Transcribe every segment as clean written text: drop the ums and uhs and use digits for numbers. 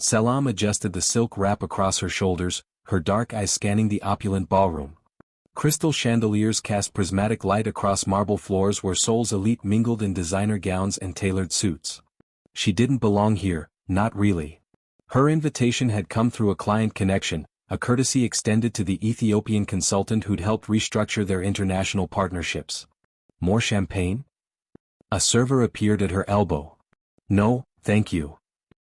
Selam adjusted the silk wrap across her shoulders, her dark eyes scanning the opulent ballroom. Crystal chandeliers cast prismatic light across marble floors where Seoul's elite mingled in designer gowns and tailored suits. She didn't belong here, not really. Her invitation had come through a client connection, a courtesy extended to the Ethiopian consultant who'd helped restructure their international partnerships. More champagne? A server appeared at her elbow. No, thank you.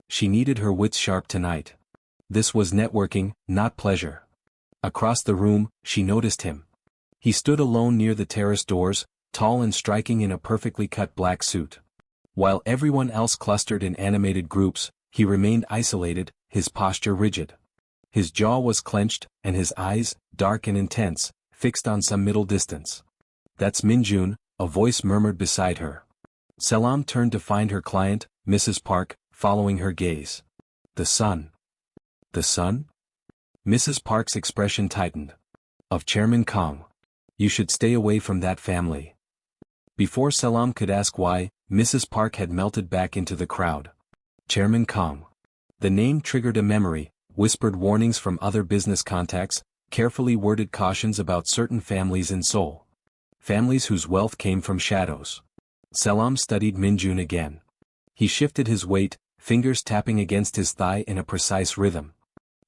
She needed her wits sharp tonight. This was networking, not pleasure. Across the room, she noticed him. He stood alone near the terrace doors, tall and striking in a perfectly cut black suit. While everyone else clustered in animated groups, he remained isolated, his posture rigid. His jaw was clenched, and his eyes, dark and intense, fixed on some middle distance. That's Min-jun, a voice murmured beside her. Selam turned to find her client, Mrs. Park, following her gaze. The son. The son? Mrs. Park's expression tightened. Of Chairman Kong. You should stay away from that family. Before Selam could ask why, Mrs. Park had melted back into the crowd. Chairman Kong. The name triggered a memory, whispered warnings from other business contacts, carefully worded cautions about certain families in Seoul. Families whose wealth came from shadows. Selam studied Min-jun again. He shifted his weight, fingers tapping against his thigh in a precise rhythm.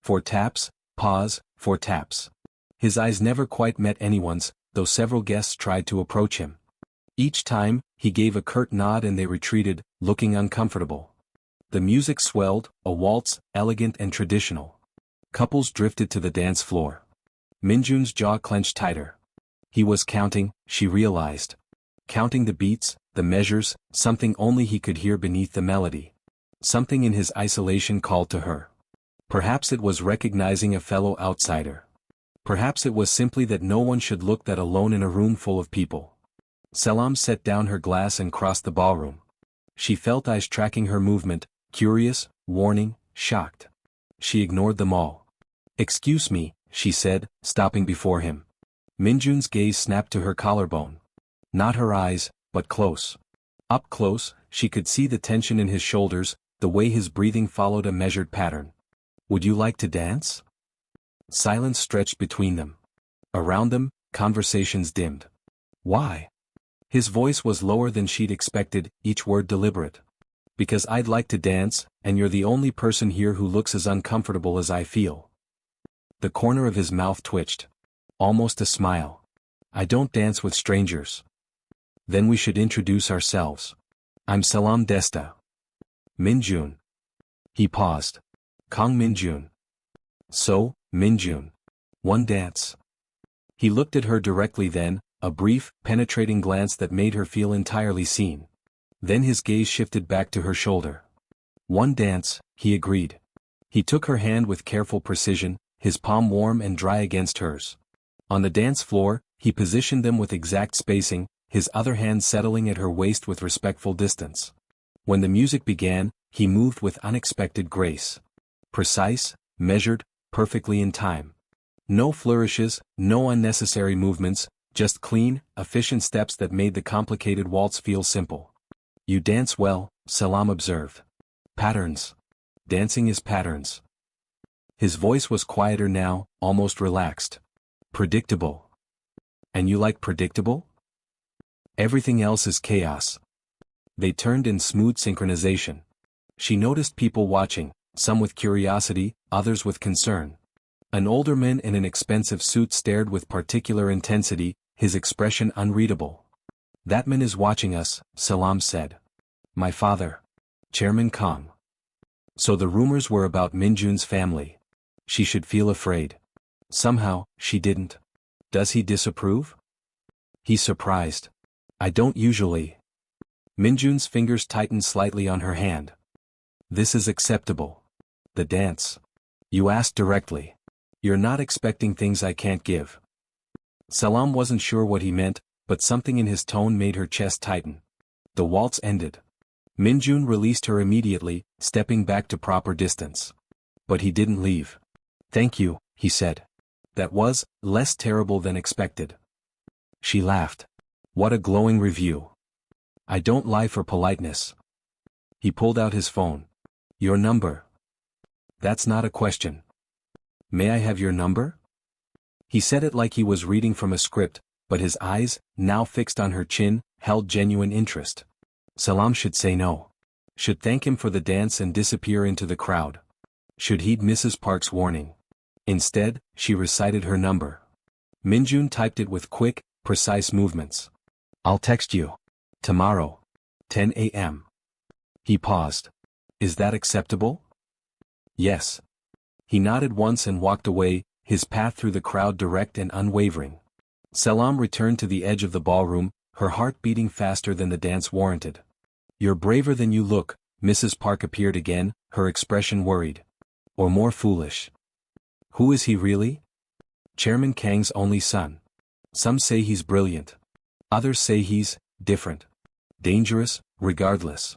4 taps, pause, 4 taps. His eyes never quite met anyone's, though several guests tried to approach him. Each time, he gave a curt nod and they retreated, looking uncomfortable. The music swelled, a waltz, elegant and traditional. Couples drifted to the dance floor. Min-jun's jaw clenched tighter. He was counting, she realized. Counting the beats, the measures, something only he could hear beneath the melody. Something in his isolation called to her. Perhaps it was recognizing a fellow outsider. Perhaps it was simply that no one should look that alone in a room full of people. Selam set down her glass and crossed the ballroom. She felt eyes tracking her movement, curious, warning, shocked. She ignored them all. Excuse me, she said, stopping before him. Min-jun's gaze snapped to her collarbone. Not her eyes, but close. Up close, she could see the tension in his shoulders, the way his breathing followed a measured pattern. Would you like to dance? Silence stretched between them. Around them, conversations dimmed. Why? His voice was lower than she'd expected, each word deliberate. Because I'd like to dance, and you're the only person here who looks as uncomfortable as I feel. The corner of his mouth twitched. Almost a smile. I don't dance with strangers. Then we should introduce ourselves. I'm Selam Desta. Min-jun. He paused. Kong Min-jun. So, Min-jun. One dance. He looked at her directly then, a brief, penetrating glance that made her feel entirely seen. Then his gaze shifted back to her shoulder. One dance, he agreed. He took her hand with careful precision, his palm warm and dry against hers. On the dance floor, he positioned them with exact spacing, his other hand settling at her waist with respectful distance. When the music began, he moved with unexpected grace. Precise, measured, perfectly in time. No flourishes, no unnecessary movements, just clean, efficient steps that made the complicated waltz feel simple. You dance well, Selam observed. Patterns. Dancing is patterns. His voice was quieter now, almost relaxed. Predictable. And you like predictable? Everything else is chaos. They turned in smooth synchronization. She noticed people watching, some with curiosity, others with concern. An older man in an expensive suit stared with particular intensity, his expression unreadable. That man is watching us, Selam said. My father. Chairman Kong. So the rumors were about Min-jun's family. She should feel afraid. Somehow, she didn't. Does he disapprove? He's surprised. I don't usually. Min-jun's fingers tightened slightly on her hand. This is acceptable. The dance. You asked directly. You're not expecting things I can't give. Selam wasn't sure what he meant, but something in his tone made her chest tighten. The waltz ended. Min-jun released her immediately, stepping back to proper distance. But he didn't leave. Thank you, he said. That was less terrible than expected. She laughed. What a glowing review. I don't lie for politeness. He pulled out his phone. Your number. That's not a question. May I have your number? He said it like he was reading from a script, but his eyes, now fixed on her chin, held genuine interest. Selam should say no. Should thank him for the dance and disappear into the crowd. Should heed Mrs. Park's warning. Instead, she recited her number. Min-jun typed it with quick, precise movements. I'll text you. Tomorrow. 10 a.m. He paused. Is that acceptable? Yes. He nodded once and walked away, his path through the crowd direct and unwavering. Selam returned to the edge of the ballroom, her heart beating faster than the dance warranted. You're braver than you look, Mrs. Park appeared again, her expression worried. Or more foolish. Who is he really? Chairman Kang's only son. Some say he's brilliant. Others say he's different. Dangerous, regardless.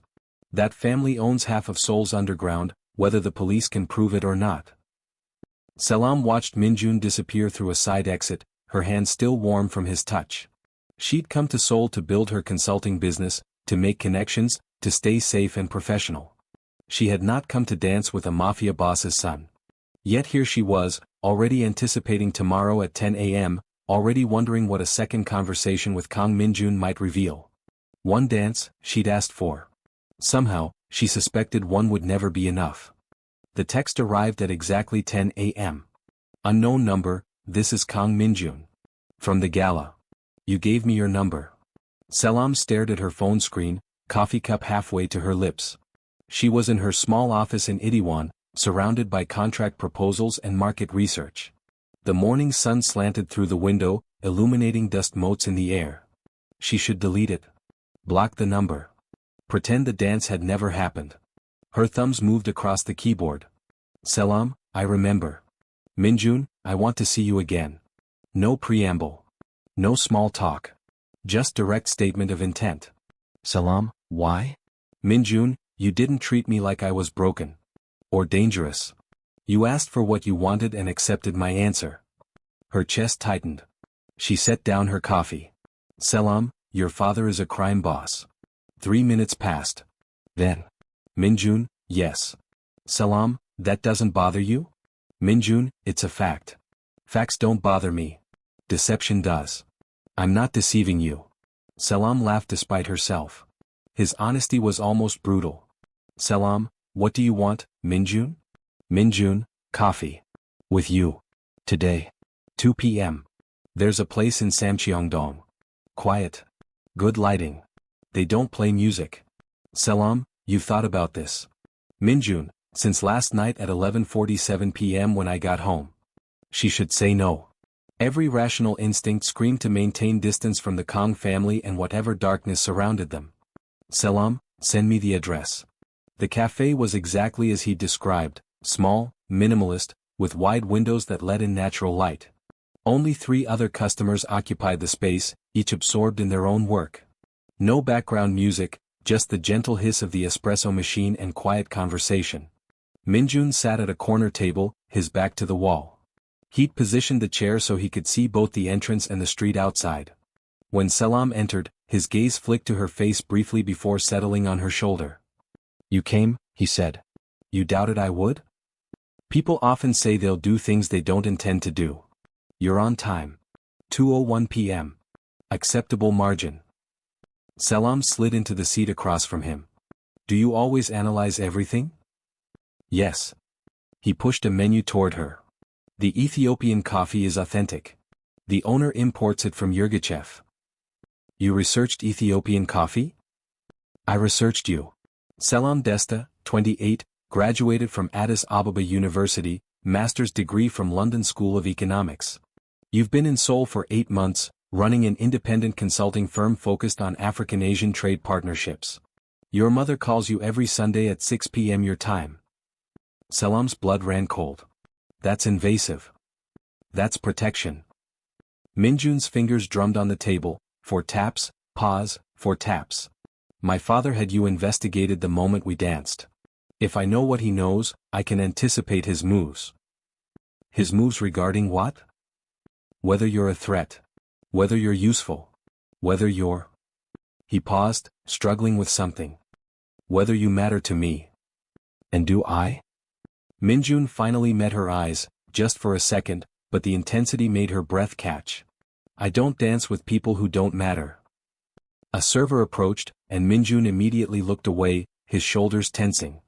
That family owns half of Seoul's underground, whether the police can prove it or not. Selam watched Min-jun disappear through a side exit, her hand still warm from his touch. She'd come to Seoul to build her consulting business, to make connections, to stay safe and professional. She had not come to dance with a mafia boss's son. Yet here she was, already anticipating tomorrow at 10 a.m., already wondering what a second conversation with Kang Min-jun might reveal. One dance, she'd asked for. Somehow, she suspected one would never be enough. The text arrived at exactly 10 a.m. Unknown number, this is Kang Min-jun. From the gala. You gave me your number. Selam stared at her phone screen, coffee cup halfway to her lips. She was in her small office in Ethiopian, surrounded by contract proposals and market research. The morning sun slanted through the window, illuminating dust motes in the air. She should delete it. Block the number. Pretend the dance had never happened. Her thumbs moved across the keyboard. Selam, I remember. Min-jun, I want to see you again. No preamble. No small talk. Just direct statement of intent. Selam, why? Min-jun, you didn't treat me like I was broken. Or dangerous. You asked for what you wanted and accepted my answer. Her chest tightened. She set down her coffee. Selam, your father is a crime boss. 3 minutes passed. Then. Min-jun, yes. Selam, that doesn't bother you? Min-jun, it's a fact. Facts don't bother me. Deception does. I'm not deceiving you. Selam laughed despite herself. His honesty was almost brutal. Selam, what do you want, Min-jun? Min-jun, coffee. With you. Today. 2 p.m. There's a place in Samcheongdong. Quiet. Good lighting. They don't play music. Selam, you've thought about this. Min-jun, since last night at 11:47 p.m. when I got home. She should say no. Every rational instinct screamed to maintain distance from the Kang family and whatever darkness surrounded them. Selam, send me the address. The cafe was exactly as he described, small, minimalist, with wide windows that let in natural light. Only 3 other customers occupied the space, each absorbed in their own work. No background music, just the gentle hiss of the espresso machine and quiet conversation. Min-jun sat at a corner table, his back to the wall. He'd positioned the chair so he could see both the entrance and the street outside. When Selam entered, his gaze flicked to her face briefly before settling on her shoulder. You came, he said. You doubted I would? People often say they'll do things they don't intend to do. You're on time. 2:01 p.m. Acceptable margin. Selam slid into the seat across from him. Do you always analyze everything? Yes. He pushed a menu toward her. The Ethiopian coffee is authentic. The owner imports it from Yirgachev. You researched Ethiopian coffee? I researched you. Selam Desta, 28, graduated from Addis Ababa University, master's degree from London School of Economics. You've been in Seoul for 8 months, running an independent consulting firm focused on African-Asian trade partnerships. Your mother calls you every Sunday at 6 p.m. your time. Selam's blood ran cold. That's invasive. That's protection. Min-jun's fingers drummed on the table, 4 taps, pause, 4 taps. My father had you investigated the moment we danced. If I know what he knows, I can anticipate his moves. His moves regarding what? Whether you're a threat. Whether you're useful. Whether you're... He paused, struggling with something. Whether you matter to me. And do I? Min-jun finally met her eyes, just for a second, but the intensity made her breath catch. I don't dance with people who don't matter. A server approached, and Min-jun immediately looked away, his shoulders tensing.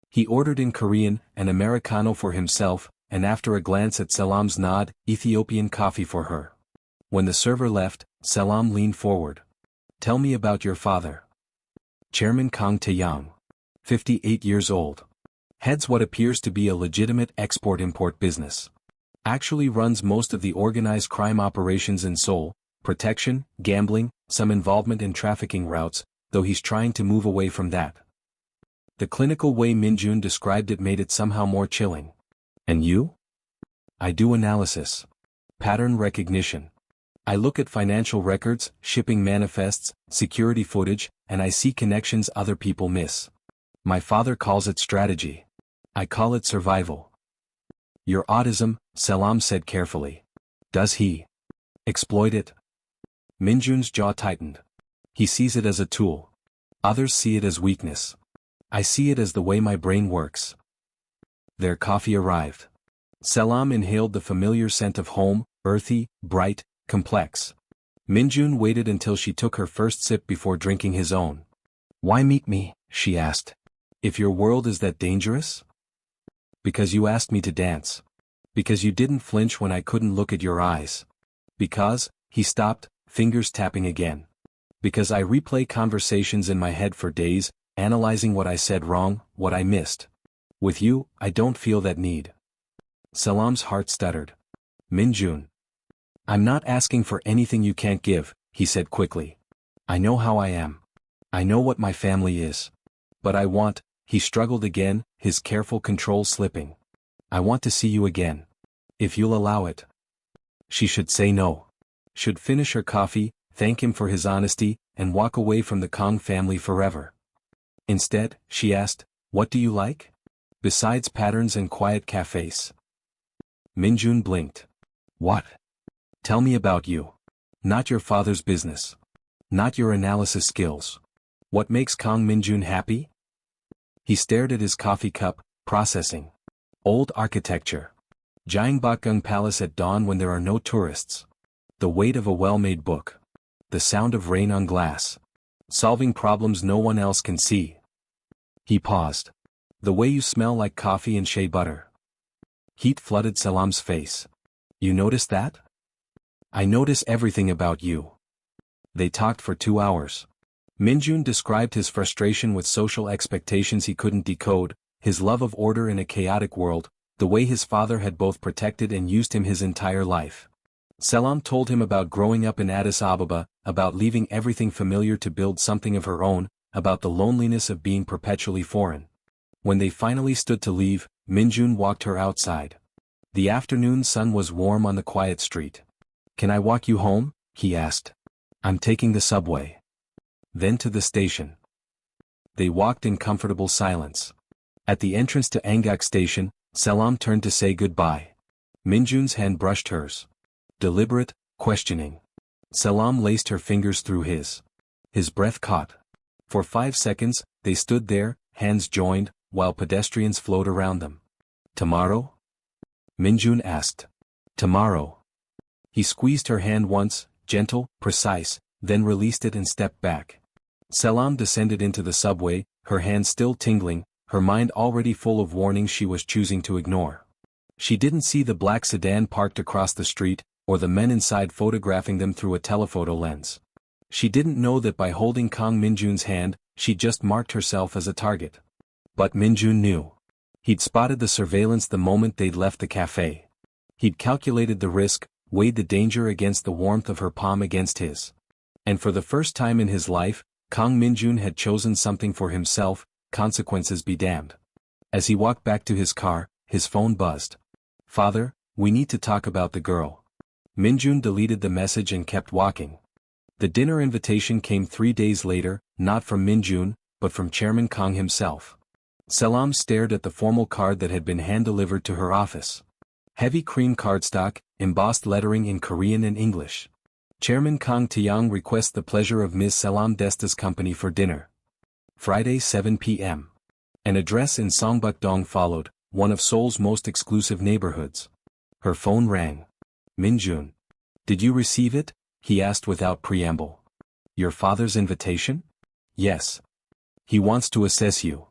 He ordered in Korean, an Americano for himself, and after a glance at Selam's nod, Ethiopian coffee for her. When the server left, Selam leaned forward. Tell me about your father. Chairman Kang Taeyang. 58 years old. Heads what appears to be a legitimate export-import business. Actually runs most of the organized crime operations in Seoul, protection, gambling, some involvement in trafficking routes, though he's trying to move away from that. The clinical way Min-jun described it made it somehow more chilling. And you? I do analysis. Pattern recognition. I look at financial records, shipping manifests, security footage, and I see connections other people miss. My father calls it strategy. I call it survival. Your autism, Selam said carefully. Does he exploit it? Min-jun's jaw tightened. He sees it as a tool. Others see it as weakness. I see it as the way my brain works. Their coffee arrived. Selam inhaled the familiar scent of home, earthy, bright, complex. Min-jun waited until she took her first sip before drinking his own. Why meet me? She asked. If your world is that dangerous? Because you asked me to dance. Because you didn't flinch when I couldn't look at your eyes. Because, he stopped, fingers tapping again. Because I replay conversations in my head for days, analyzing what I said wrong, what I missed. With you, I don't feel that need. Selam's heart stuttered. Min-jun. I'm not asking for anything you can't give, he said quickly. I know how I am. I know what my family is. But I want, he struggled again, his careful control slipping. I want to see you again. If you'll allow it. She should say no. Should finish her coffee, thank him for his honesty, and walk away from the Kang family forever. Instead, she asked, what do you like? Besides patterns and quiet cafes. Min-jun blinked. What? Tell me about you. Not your father's business. Not your analysis skills. What makes Kang Min-jun happy? He stared at his coffee cup, processing. Old architecture. Gyeongbokgung Palace at dawn when there are no tourists. The weight of a well-made book. The sound of rain on glass. Solving problems no one else can see. He paused. The way you smell like coffee and shea butter. Heat flooded Selam's face. You notice that? I notice everything about you. They talked for 2 hours. Min-jun described his frustration with social expectations he couldn't decode, his love of order in a chaotic world, the way his father had both protected and used him his entire life. Selam told him about growing up in Addis Ababa, about leaving everything familiar to build something of her own, about the loneliness of being perpetually foreign. When they finally stood to leave, Min-jun walked her outside. The afternoon sun was warm on the quiet street. Can I walk you home? He asked. I'm taking the subway. Then to the station. They walked in comfortable silence. At the entrance to Angak Station, Selam turned to say goodbye. Min-jun's hand brushed hers. Deliberate, questioning. Selam laced her fingers through his. His breath caught. For 5 seconds, they stood there, hands joined, while pedestrians flowed around them. Tomorrow? Min-jun asked. Tomorrow. He squeezed her hand once, gentle, precise, then released it and stepped back. Selam descended into the subway, her hand still tingling, her mind already full of warnings she was choosing to ignore. She didn't see the black sedan parked across the street, or the men inside photographing them through a telephoto lens. She didn't know that by holding Kang Min-jun's hand, she just marked herself as a target. But Min-jun knew. He'd spotted the surveillance the moment they'd left the cafe. He'd calculated the risk, weighed the danger against the warmth of her palm against his. And for the first time in his life, Kang Min-jun had chosen something for himself, consequences be damned. As he walked back to his car, his phone buzzed. Father, we need to talk about the girl. Min-jun deleted the message and kept walking. The dinner invitation came 3 days later, not from Min-jun, but from Chairman Kang himself. Selam stared at the formal card that had been hand-delivered to her office. Heavy cream cardstock, embossed lettering in Korean and English. Chairman Kang Taeyang requests the pleasure of Ms. Selam Desta's company for dinner. Friday 7 p.m. An address in Songbuk-dong followed, one of Seoul's most exclusive neighborhoods. Her phone rang. Min-jun. Did you receive it? He asked without preamble. Your father's invitation? Yes. He wants to assess you.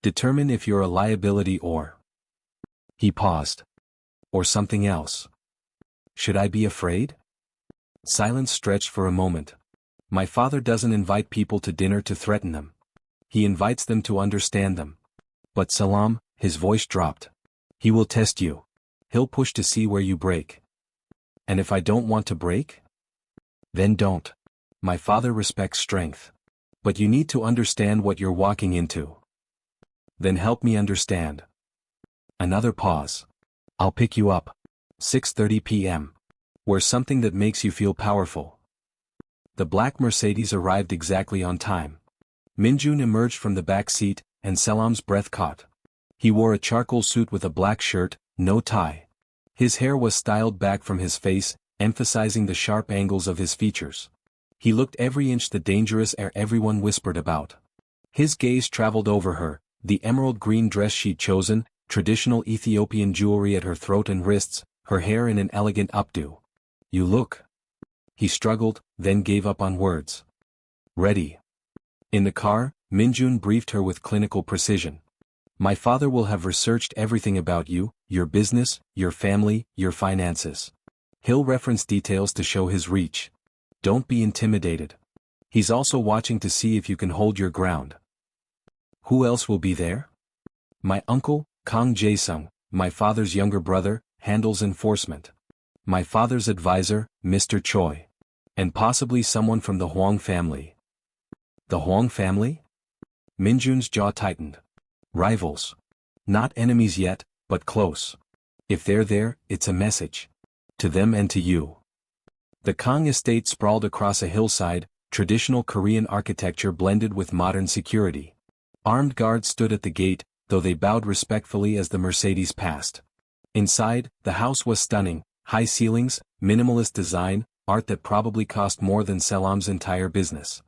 Determine if you're a liability or... He paused. Or something else. Should I be afraid? Silence stretched for a moment. My father doesn't invite people to dinner to threaten them. He invites them to understand them. But Selam, his voice dropped. He will test you. He'll push to see where you break. And if I don't want to break? Then don't. My father respects strength. But you need to understand what you're walking into. Then help me understand. Another pause. I'll pick you up. 6:30 p.m. Wear something that makes you feel powerful. The black Mercedes arrived exactly on time. Min-jun emerged from the back seat, and Selam's breath caught. He wore a charcoal suit with a black shirt, no tie. His hair was styled back from his face, emphasizing the sharp angles of his features. He looked every inch the dangerous heir everyone whispered about. His gaze traveled over her, the emerald green dress she'd chosen, traditional Ethiopian jewelry at her throat and wrists, her hair in an elegant updo. You look. He struggled, then gave up on words. Ready. In the car, Min-jun briefed her with clinical precision. My father will have researched everything about you, your business, your family, your finances. He'll reference details to show his reach. Don't be intimidated. He's also watching to see if you can hold your ground. Who else will be there? My uncle, Kang Jae-sung, my father's younger brother, handles enforcement. My father's advisor, Mr. Choi. And possibly someone from the Huang family. The Huang family? Min-jun's jaw tightened. Rivals. Not enemies yet, but close. If they're there, it's a message. To them and to you. The Kang estate sprawled across a hillside, traditional Korean architecture blended with modern security. Armed guards stood at the gate, though they bowed respectfully as the Mercedes passed. Inside, the house was stunning, high ceilings, minimalist design, art that probably cost more than Selam's entire business.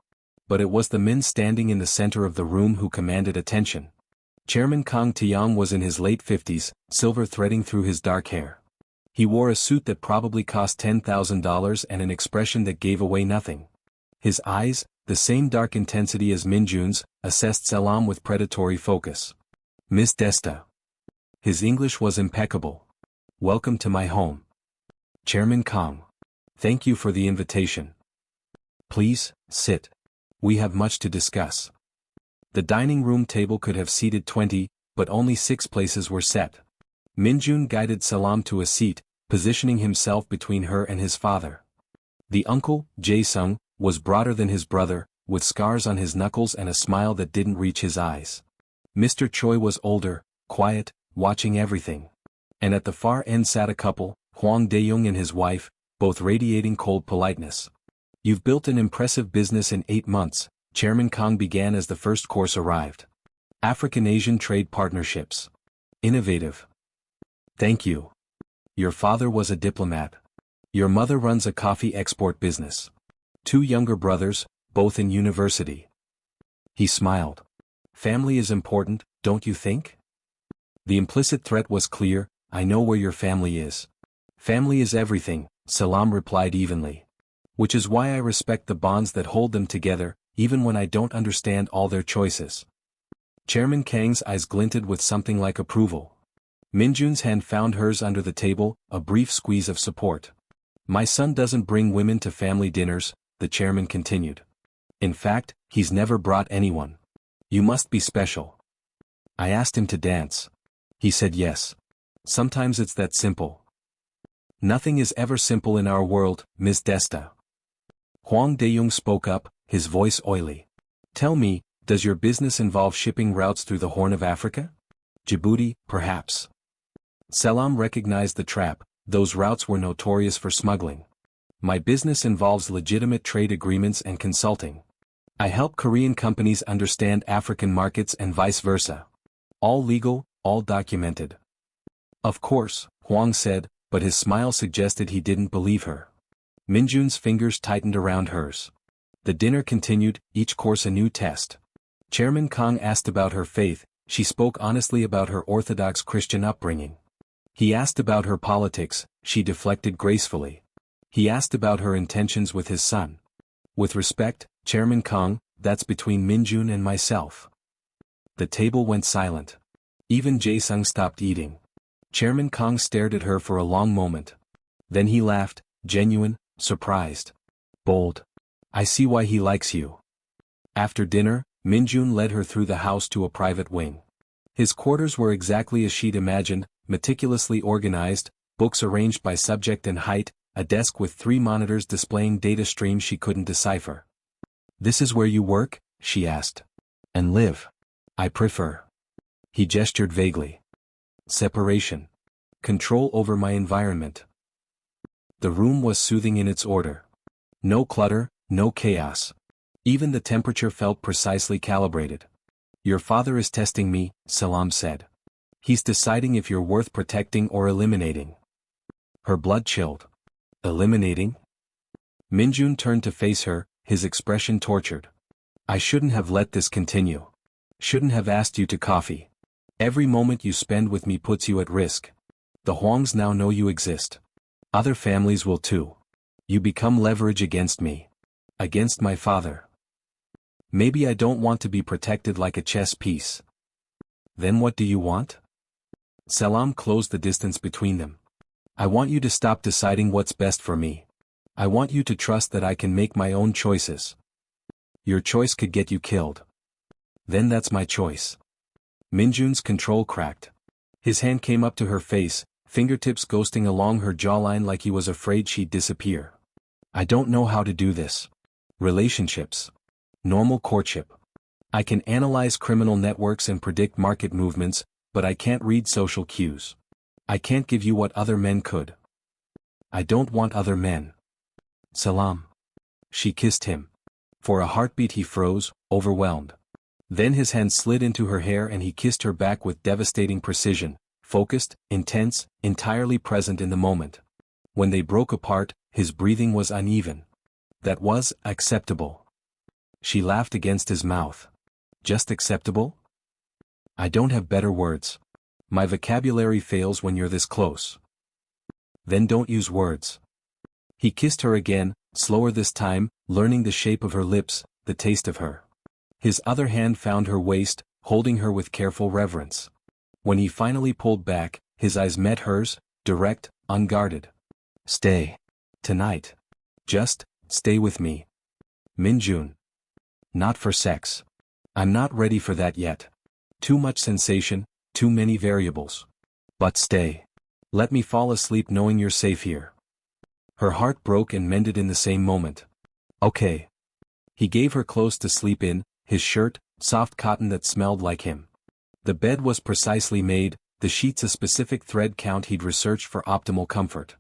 But it was the Min standing in the center of the room who commanded attention. Chairman Kang Taeyong was in his late 50s, silver threading through his dark hair. He wore a suit that probably cost $10,000 and an expression that gave away nothing. His eyes, the same dark intensity as Min-jun's, assessed Selam with predatory focus. Miss Desta. His English was impeccable. Welcome to my home. Chairman Kang. Thank you for the invitation. Please, sit. We have much to discuss. The dining room table could have seated 20, but only 6 places were set. Min-jun guided Selam to a seat, positioning himself between her and his father. The uncle, Jae-sung, was broader than his brother, with scars on his knuckles and a smile that didn't reach his eyes. Mr. Choi was older, quiet, watching everything. And at the far end sat a couple, Hwang Dae-young and his wife, both radiating cold politeness. You've built an impressive business in 8 months, Chairman Kang began as the first course arrived. African-Asian trade partnerships. Innovative. Thank you. Your father was a diplomat. Your mother runs a coffee export business. 2 younger brothers, both in university. He smiled. Family is important, don't you think? The implicit threat was clear, I know where your family is. Family is everything, Selam replied evenly. Which is why I respect the bonds that hold them together, even when I don't understand all their choices. Chairman Kang's eyes glinted with something like approval. Min-jun's hand found hers under the table, a brief squeeze of support. My son doesn't bring women to family dinners, the chairman continued. In fact, he's never brought anyone. You must be special. I asked him to dance. He said yes. Sometimes it's that simple. Nothing is ever simple in our world, Ms. Desta. Hwang Dae-young spoke up, his voice oily. Tell me, does your business involve shipping routes through the Horn of Africa? Djibouti, perhaps. Selam recognized the trap, those routes were notorious for smuggling. My business involves legitimate trade agreements and consulting. I help Korean companies understand African markets and vice versa. All legal, all documented. Of course, Hwang said, but his smile suggested he didn't believe her. Min-jun's fingers tightened around hers. The dinner continued, each course a new test. Chairman Kang asked about her faith, She spoke honestly about her Orthodox Christian upbringing. He asked about her politics, she deflected gracefully. He asked about her intentions with his son. With respect, Chairman Kong, that's between Min-jun and myself. The table went silent. Even Jae-sung stopped eating. Chairman Kong stared at her for a long moment. Then he laughed, genuine, surprised. Bold. I see why he likes you. After dinner, Min-jun led her through the house to a private wing. His quarters were exactly as she'd imagined, meticulously organized, books arranged by subject and height, a desk with 3 monitors displaying data streams she couldn't decipher. This is where you work? She asked. And live. I prefer. He gestured vaguely. Separation. Control over my environment. The room was soothing in its order. No clutter, no chaos. Even the temperature felt precisely calibrated. Your father is testing me, Selam said. He's deciding if you're worth protecting or eliminating. Her blood chilled. Eliminating? Min-jun turned to face her, his expression tortured. I shouldn't have let this continue. Shouldn't have asked you to coffee. Every moment you spend with me puts you at risk. The Huangs now know you exist. Other families will too. You become leverage against me. Against my father. Maybe I don't want to be protected like a chess piece. Then what do you want? Selam closed the distance between them. I want you to stop deciding what's best for me. I want you to trust that I can make my own choices. Your choice could get you killed. Then that's my choice. Min-jun's control cracked. His hand came up to her face, fingertips ghosting along her jawline like he was afraid she'd disappear. I don't know how to do this. Relationships. Normal courtship. I can analyze criminal networks and predict market movements, but I can't read social cues. I can't give you what other men could. I don't want other men. Selam. She kissed him. For a heartbeat he froze, overwhelmed. Then his hand slid into her hair and he kissed her back with devastating precision, focused, intense, entirely present in the moment. When they broke apart, his breathing was uneven. That was acceptable. She laughed against his mouth. Just acceptable? I don't have better words. My vocabulary fails when you're this close. Then don't use words. He kissed her again, slower this time, learning the shape of her lips, the taste of her. His other hand found her waist, holding her with careful reverence. When he finally pulled back, his eyes met hers, direct, unguarded. Stay. Tonight. Just, stay with me. Min-jun. Not for sex. I'm not ready for that yet. Too much sensation, too many variables. But stay. Let me fall asleep knowing you're safe here. Her heart broke and mended in the same moment. Okay. He gave her clothes to sleep in, his shirt, soft cotton that smelled like him. The bed was precisely made, the sheets a specific thread count he'd researched for optimal comfort.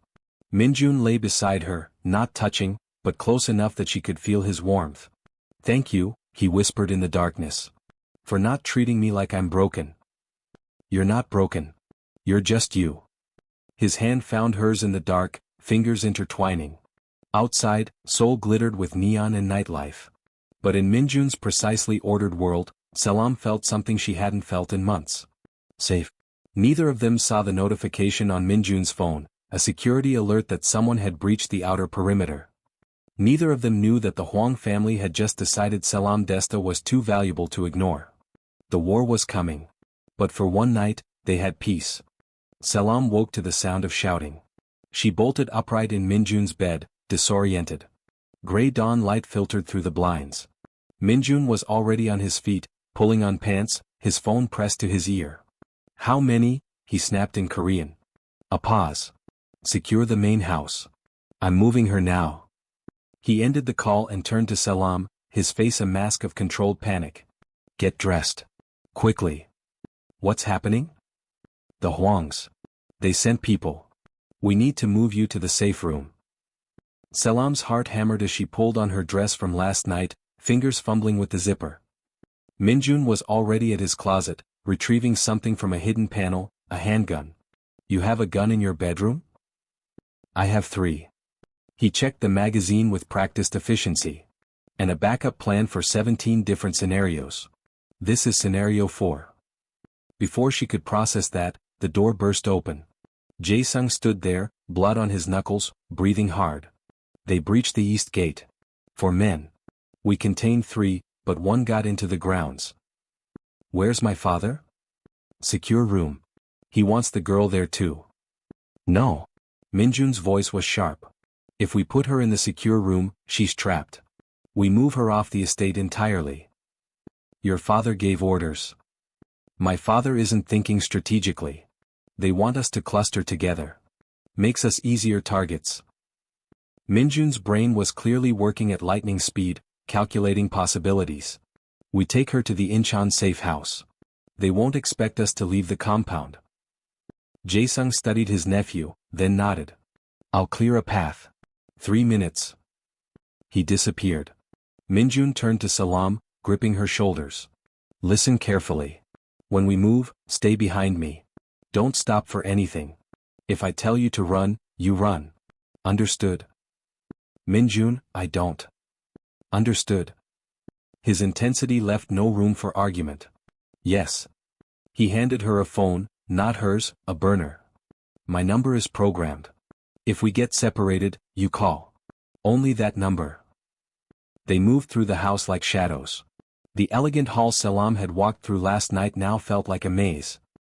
Min-jun lay beside her, not touching, but close enough that she could feel his warmth. Thank you, he whispered in the darkness. For not treating me like I'm broken. You're not broken. You're just you. His hand found hers in the dark, fingers intertwining. Outside, Seoul glittered with neon and nightlife. But in Min-jun's precisely ordered world, Selam felt something she hadn't felt in months. Safe. Neither of them saw the notification on Min-jun's phone, a security alert that someone had breached the outer perimeter. Neither of them knew that the Huang family had just decided Selam Desta was too valuable to ignore. The war was coming. But for one night, they had peace. Selam woke to the sound of shouting. She bolted upright in Min-jun's bed, disoriented. Gray dawn light filtered through the blinds. Min-jun was already on his feet, pulling on pants, his phone pressed to his ear. How many? He snapped in Korean. A pause. Secure the main house. I'm moving her now. He ended the call and turned to Selam, his face a mask of controlled panic. Get dressed. Quickly. What's happening? The Huangs. They sent people. We need to move you to the safe room. Selam's heart hammered as she pulled on her dress from last night, fingers fumbling with the zipper. Min-jun was already at his closet, retrieving something from a hidden panel, a handgun. You have a gun in your bedroom? I have 3. He checked the magazine with practiced efficiency. And a backup plan for 17 different scenarios. This is scenario 4. Before she could process that, the door burst open. Jae-sung stood there, blood on his knuckles, breathing hard. They breached the east gate. For men. We contained 3, but 1 got into the grounds. Where's my father? Secure room. He wants the girl there too. No. Min-jun's voice was sharp. If we put her in the secure room, she's trapped. We move her off the estate entirely. Your father gave orders. My father isn't thinking strategically. They want us to cluster together. Makes us easier targets. Min-jun's brain was clearly working at lightning speed, calculating possibilities. We take her to the Incheon safe house. They won't expect us to leave the compound. Jae-sung studied his nephew, then nodded. I'll clear a path. 3 minutes. He disappeared. Min-jun turned to Selam, gripping her shoulders. Listen carefully. When we move, stay behind me. Don't stop for anything. If I tell you to run, you run. Understood? Min-jun, I don't. Understood. His intensity left no room for argument. Yes. He handed her a phone, not hers, a burner. My number is programmed. If we get separated, you call. Only that number. They moved through the house like shadows. The elegant hall Selam had walked through last night now felt like a maze.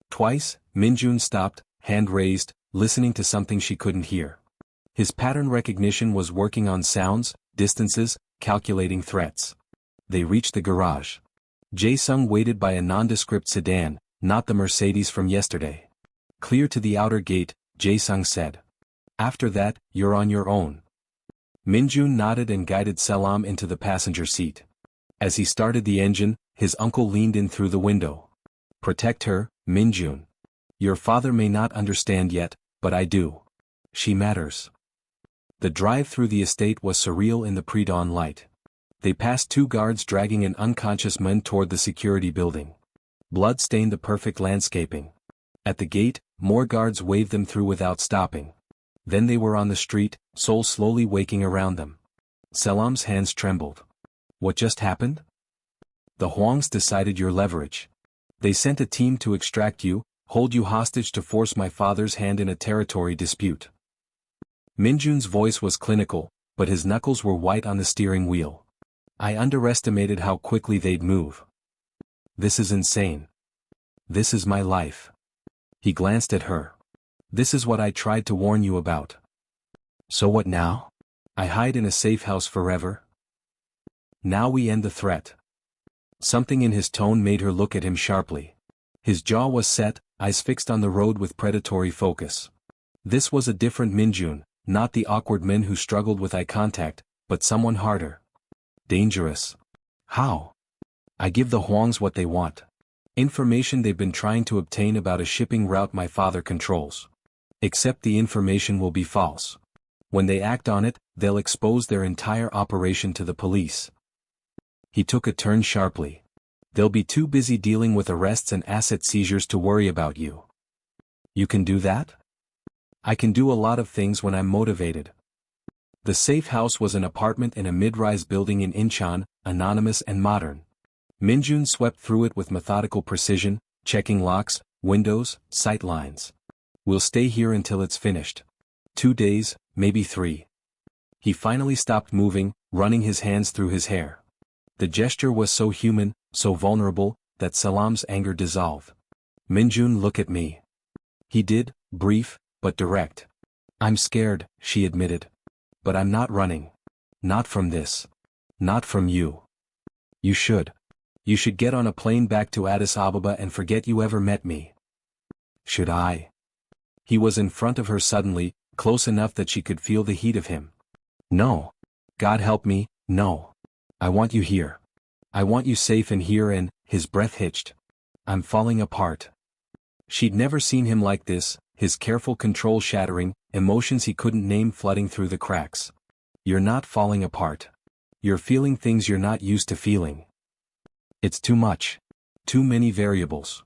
Twice, Min-jun stopped, hand raised, listening to something she couldn't hear. His pattern recognition was working on sounds, distances, calculating threats. They reached the garage. Jae-sung waited by a nondescript sedan, not the Mercedes from yesterday. Clear to the outer gate, Jae-sung said. After that, you're on your own. Min-jun nodded and guided Selam into the passenger seat. As he started the engine, his uncle leaned in through the window. Protect her, Min-jun. Your father may not understand yet, but I do. She matters. The drive through the estate was surreal in the pre-dawn light. They passed 2 guards dragging an unconscious man toward the security building. Blood stained the perfect landscaping. At the gate, more guards waved them through without stopping. Then they were on the street, Seoul slowly waking around them. Selam's hands trembled. What just happened? The Hwangs decided your leverage. They sent a team to extract you, hold you hostage to force my father's hand in a territory dispute. Min-jun's voice was clinical, but his knuckles were white on the steering wheel. I underestimated how quickly they'd move. This is insane. This is my life. He glanced at her. This is what I tried to warn you about. So what now? I hide in a safe house forever? Now we end the threat. Something in his tone made her look at him sharply. His jaw was set, eyes fixed on the road with predatory focus. This was a different Min-jun, not the awkward man who struggled with eye contact, but someone harder. Dangerous. How? I give the Hwangs what they want. Information they've been trying to obtain about a shipping route my father controls. Except the information will be false. When they act on it, they'll expose their entire operation to the police. He took a turn sharply. They'll be too busy dealing with arrests and asset seizures to worry about you. You can do that? I can do a lot of things when I'm motivated. The safe house was an apartment in a mid-rise building in Incheon, anonymous and modern. Min-jun swept through it with methodical precision, checking locks, windows, sight lines. We'll stay here until it's finished. 2 days, maybe 3. He finally stopped moving, running his hands through his hair. The gesture was so human, so vulnerable, that Selam's anger dissolved. Min-jun, look at me. He did, brief, but direct. I'm scared, she admitted. But I'm not running. Not from this. Not from you. You should. You should get on a plane back to Addis Ababa and forget you ever met me. Should I? He was in front of her suddenly, close enough that she could feel the heat of him. No. God help me, no. I want you here. I want you safe in here and, his breath hitched. I'm falling apart. She'd never seen him like this, his careful control shattering, emotions he couldn't name flooding through the cracks. You're not falling apart. You're feeling things you're not used to feeling. It's too much. Too many variables.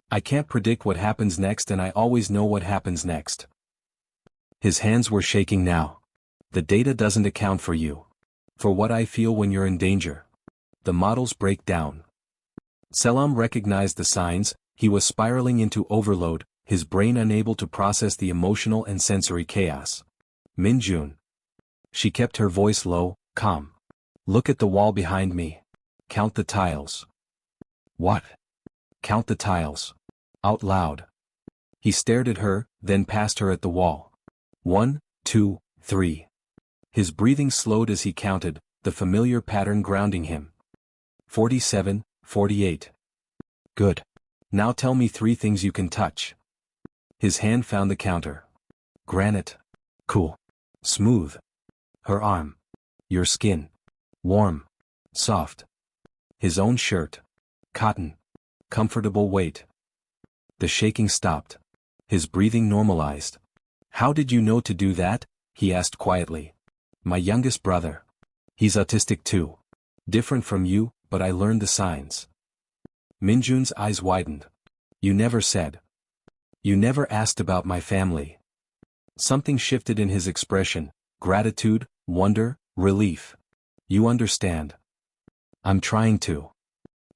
I can't predict what happens next and I always know what happens next. His hands were shaking now. The data doesn't account for you. For what I feel when you're in danger. The models break down. Selam recognized the signs, He was spiraling into overload, his brain unable to process the emotional and sensory chaos. Min-jun. She kept her voice low, calm. Look at the wall behind me. Count the tiles. What? Count the tiles. Out loud. He stared at her, then past her at the wall. 1, 2, 3. His breathing slowed as he counted, the familiar pattern grounding him. 47, 48. Good. Now tell me 3 things you can touch. His hand found the counter. Granite. Cool. Smooth. Her arm. Your skin. Warm. Soft. His own shirt. Cotton. Comfortable weight. The shaking stopped. His breathing normalized. How did you know to do that? He asked quietly. My youngest brother. He's autistic too. Different from you, but I learned the signs. Min-jun's eyes widened. You never said. You never asked about my family. Something shifted in his expression, gratitude, wonder, relief. You understand. I'm trying to.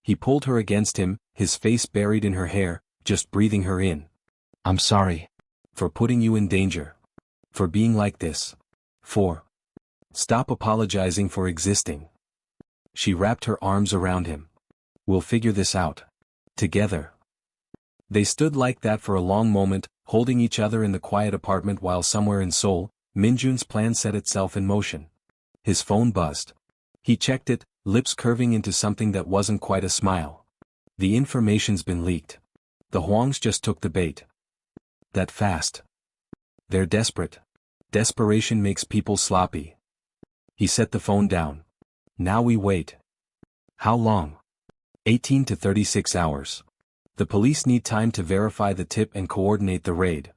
He pulled her against him, his face buried in her hair, just breathing her in. I'm sorry. For putting you in danger. For being like this. For. Stop apologizing for existing. She wrapped her arms around him. We'll figure this out. Together. They stood like that for a long moment, holding each other in the quiet apartment while somewhere in Seoul, Min-jun's plan set itself in motion. His phone buzzed. He checked it, lips curving into something that wasn't quite a smile. The information's been leaked. The Huangs just took the bait. That fast. They're desperate. Desperation makes people sloppy. He set the phone down. Now we wait. How long? 18 to 36 hours. The police need time to verify the tip and coordinate the raid.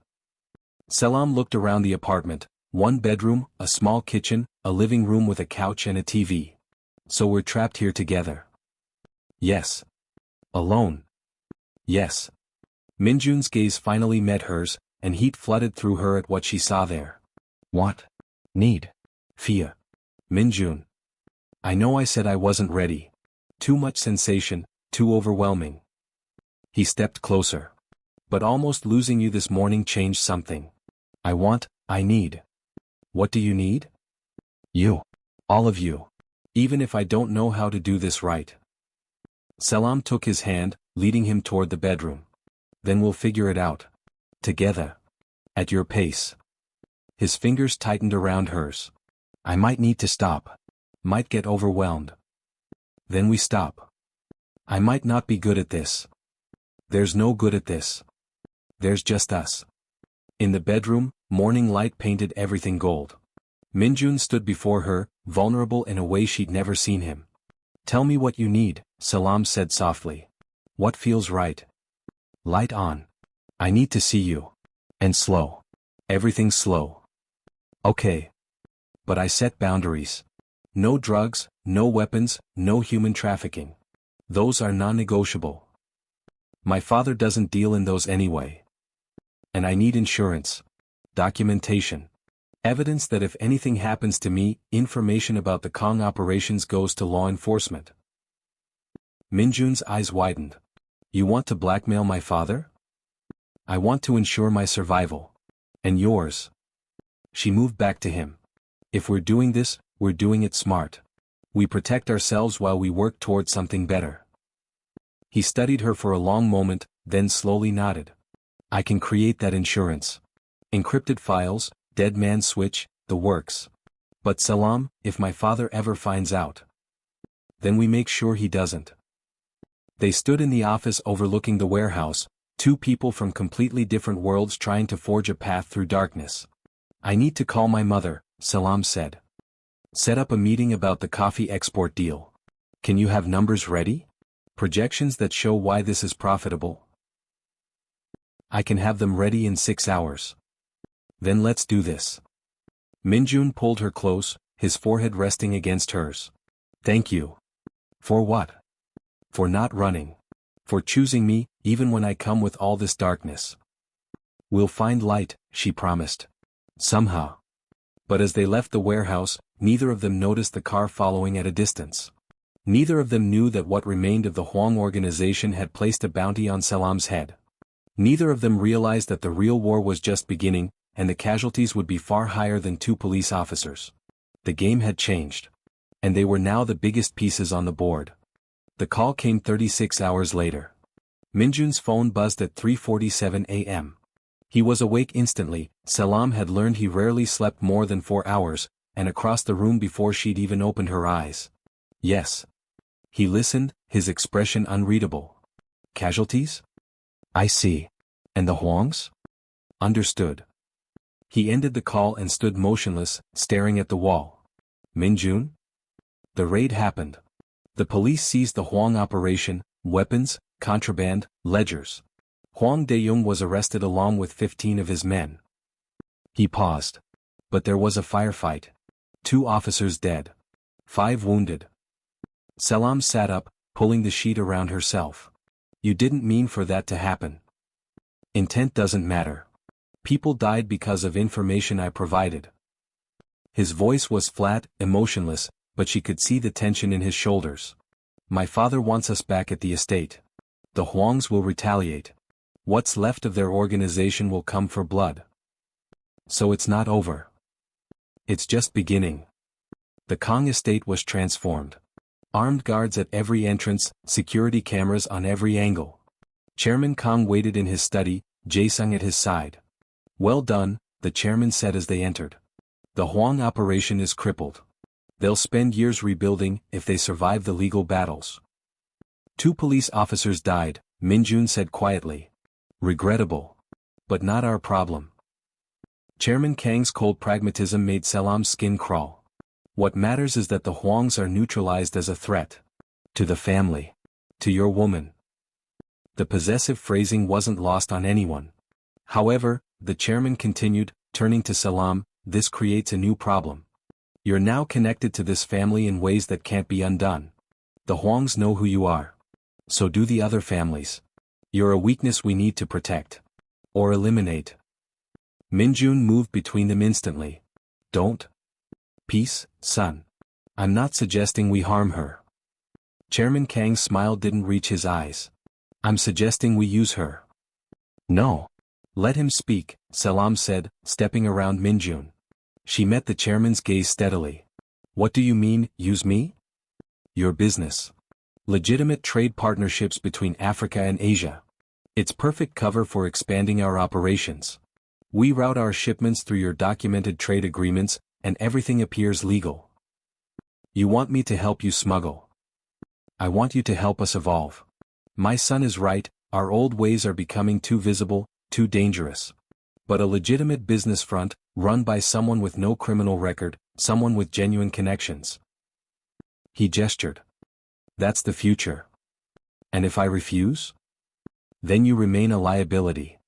Selam looked around the apartment, 1 bedroom, a small kitchen, a living room with a couch and a TV. So we're trapped here together. Yes. Alone. Yes. Min-jun's gaze finally met hers, and heat flooded through her at what she saw there. What? Need. Fia. Min-jun. I know I said I wasn't ready. Too much sensation, too overwhelming. He stepped closer. But almost losing you this morning changed something. I need. What do you need? You. All of you. Even if I don't know how to do this right. Selam took his hand, leading him toward the bedroom. Then we'll figure it out. Together. At your pace. His fingers tightened around hers. I might need to stop. Might get overwhelmed. Then we stop. I might not be good at this. There's no good at this. There's just us. In the bedroom, morning light painted everything gold. Min-jun stood before her, vulnerable in a way she'd never seen him. Tell me what you need, Selam said softly. What feels right? Light on. I need to see you. And slow. Everything slow. Okay. But I set boundaries. No drugs, no weapons, no human trafficking. Those are non-negotiable. My father doesn't deal in those anyway. And I need insurance. Documentation. Evidence that if anything happens to me, information about the Kong operations goes to law enforcement. Min-jun's eyes widened. You want to blackmail my father? I want to ensure my survival. And yours. She moved back to him. If we're doing this, we're doing it smart. We protect ourselves while we work towards something better. He studied her for a long moment, then slowly nodded. I can create that insurance. Encrypted files, dead man switch, the works. But Selam, if my father ever finds out. Then we make sure he doesn't. They stood in the office overlooking the warehouse, 2 people from completely different worlds trying to forge a path through darkness. I need to call my mother, Selam said. Set up a meeting about the coffee export deal. Can you have numbers ready? Projections that show why this is profitable? I can have them ready in 6 hours. Then let's do this. Min-jun pulled her close, his forehead resting against hers. Thank you. For what? For not running. For choosing me, even when I come with all this darkness. We'll find light, she promised. Somehow. But as they left the warehouse, neither of them noticed the car following at a distance. Neither of them knew that what remained of the Huang organization had placed a bounty on Selam's head. Neither of them realized that the real war was just beginning, and the casualties would be far higher than 2 police officers. The game had changed. And they were now the biggest pieces on the board. The call came 36 hours later. Min-jun's phone buzzed at 3:47 a.m. He was awake instantly. Selam had learned he rarely slept more than 4 hours, and across the room before she'd even opened her eyes. Yes. He listened, his expression unreadable. Casualties? I see. And the Huangs? Understood. He ended the call and stood motionless, staring at the wall. Min-jun? The raid happened. The police seized the Huang operation, weapons, contraband, ledgers. Huang Dayung was arrested along with 15 of his men. He paused. But there was a firefight. 2 officers dead. 5 wounded. Selam sat up, pulling the sheet around herself. You didn't mean for that to happen. Intent doesn't matter. People died because of information I provided. His voice was flat, emotionless, but she could see the tension in his shoulders. My father wants us back at the estate. The Huangs will retaliate. What's left of their organization will come for blood. So it's not over. It's just beginning. The Kong estate was transformed. Armed guards at every entrance, security cameras on every angle. Chairman Kong waited in his study, Jae-sung at his side. Well done, the chairman said as they entered. The Huang operation is crippled. They'll spend years rebuilding if they survive the legal battles. 2 police officers died, Min-jun said quietly. Regrettable. But not our problem. Chairman Kang's cold pragmatism made Selam's skin crawl. What matters is that the Huangs are neutralized as a threat. To the family. To your woman. The possessive phrasing wasn't lost on anyone. However, the chairman continued, turning to Selam, this creates a new problem. You're now connected to this family in ways that can't be undone. The Huangs know who you are. So do the other families. You're a weakness we need to protect. Or eliminate. Min-jun moved between them instantly. Don't. Peace, son. I'm not suggesting we harm her. Chairman Kang's smile didn't reach his eyes. I'm suggesting we use her. No. Let him speak, Selam said, stepping around Min-jun. She met the chairman's gaze steadily. What do you mean, use me? Your business. Legitimate trade partnerships between Africa and Asia. It's perfect cover for expanding our operations. We route our shipments through your documented trade agreements, and everything appears legal. You want me to help you smuggle. I want you to help us evolve. My son is right, our old ways are becoming too visible, too dangerous. But a legitimate business front, run by someone with no criminal record, someone with genuine connections. He gestured. That's the future. And if I refuse? Then you remain a liability.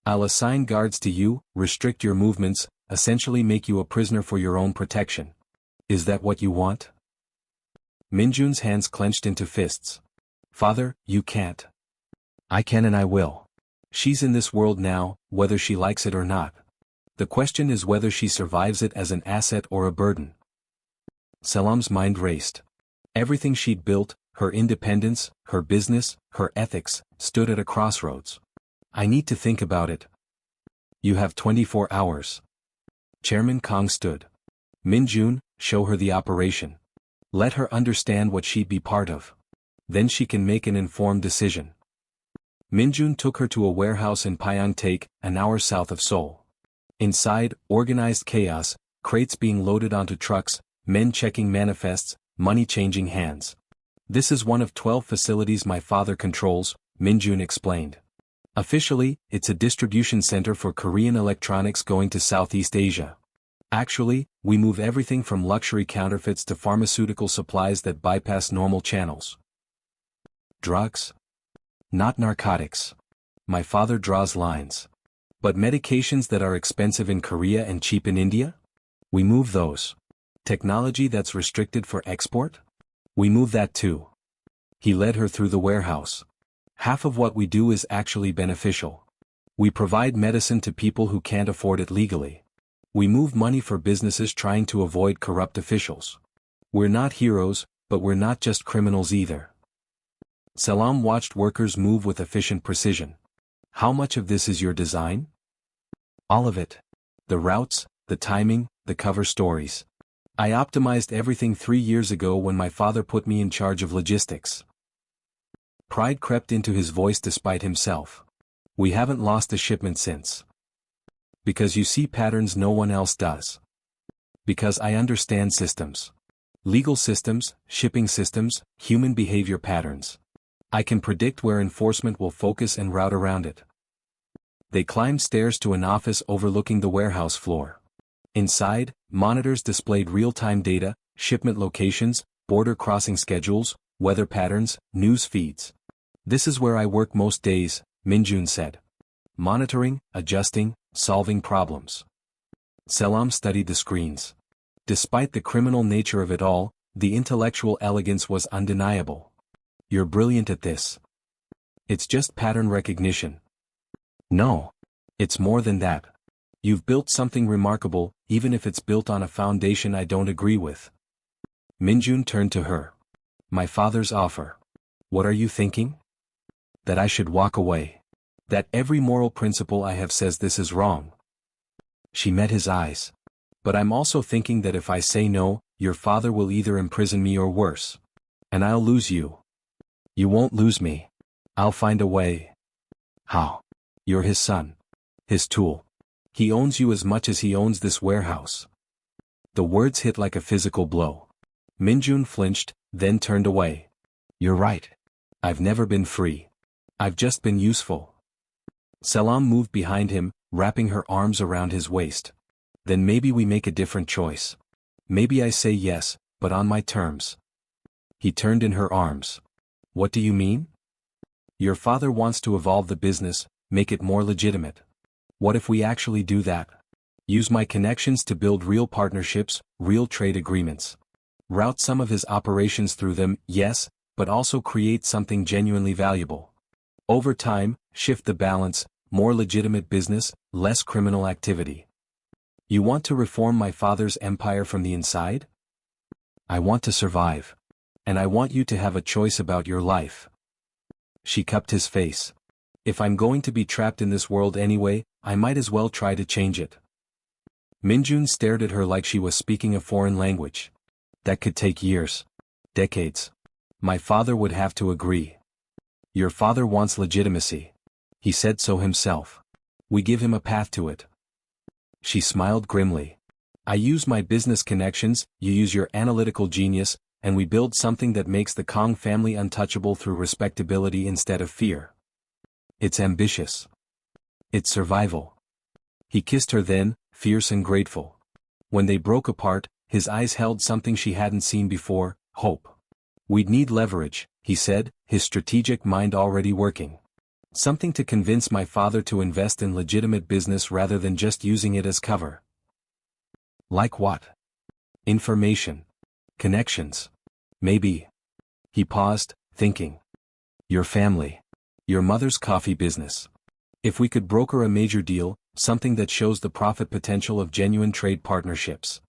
I'll assign guards to you, restrict your movements, essentially make you a prisoner for your own protection. Is that what you want? Min-jun's hands clenched into fists. Father, you can't. I can and I will. She's in this world now, whether she likes it or not. The question is whether she survives it as an asset or a burden. Selam's mind raced. Everything she'd built, her independence, her business, her ethics, stood at a crossroads. I need to think about it. You have 24 hours. Chairman Kong stood. Min-jun, show her the operation. Let her understand what she'd be part of. Then she can make an informed decision. Min-jun took her to a warehouse in Pyeongtaek, an hour south of Seoul. Inside, organized chaos, crates being loaded onto trucks, men checking manifests, money changing hands. This is one of 12 facilities my father controls, Min-jun explained. Officially, it's a distribution center for Korean electronics going to Southeast Asia. Actually, we move everything from luxury counterfeits to pharmaceutical supplies that bypass normal channels. Drugs? Not narcotics. My father draws lines. But medications that are expensive in Korea and cheap in India? We move those. Technology that's restricted for export? We move that too. He led her through the warehouse. Half of what we do is actually beneficial. We provide medicine to people who can't afford it legally. We move money for businesses trying to avoid corrupt officials. We're not heroes, but we're not just criminals either. Selam watched workers move with efficient precision. How much of this is your design? All of it. The routes, the timing, the cover stories. I optimized everything 3 years ago when my father put me in charge of logistics. Pride crept into his voice despite himself. We haven't lost a shipment since. Because you see patterns no one else does. Because I understand systems. Legal systems, shipping systems, human behavior patterns. I can predict where enforcement will focus and route around it. They climbed stairs to an office overlooking the warehouse floor. Inside, monitors displayed real-time data, shipment locations, border crossing schedules, weather patterns, news feeds. This is where I work most days, Min-jun said. Monitoring, adjusting, solving problems. Selam studied the screens. Despite the criminal nature of it all, the intellectual elegance was undeniable. You're brilliant at this. It's just pattern recognition. No. It's more than that. You've built something remarkable, even if it's built on a foundation I don't agree with. Min-jun turned to her. My father's offer. What are you thinking? That I should walk away. That every moral principle I have says this is wrong. She met his eyes. But I'm also thinking that if I say no, your father will either imprison me or worse. And I'll lose you. You won't lose me. I'll find a way. How? You're his son. His tool. He owns you as much as he owns this warehouse. The words hit like a physical blow. Min-jun flinched, then turned away. You're right. I've never been free. I've just been useful. Selam moved behind him, wrapping her arms around his waist. Then maybe we make a different choice. Maybe I say yes, but on my terms. He turned in her arms. What do you mean? Your father wants to evolve the business, make it more legitimate. What if we actually do that? Use my connections to build real partnerships, real trade agreements. Route some of his operations through them, yes, but also create something genuinely valuable. Over time, shift the balance, more legitimate business, less criminal activity. You want to reform my father's empire from the inside? I want to survive. And I want you to have a choice about your life. She cupped his face. If I'm going to be trapped in this world anyway, I might as well try to change it. Min-jun stared at her like she was speaking a foreign language. That could take years. Decades. My father would have to agree. Your father wants legitimacy. He said so himself. We give him a path to it. She smiled grimly. I use my business connections, you use your analytical genius, and we build something that makes the Kong family untouchable through respectability instead of fear. It's ambitious. It's survival. He kissed her then, fierce and grateful. When they broke apart, his eyes held something she hadn't seen before, hope. We'd need leverage, he said, his strategic mind already working. Something to convince my father to invest in legitimate business rather than just using it as cover. Like what? Information. Connections. Maybe. He paused, thinking. Your family. Your mother's coffee business. If we could broker a major deal, something that shows the profit potential of genuine trade partnerships.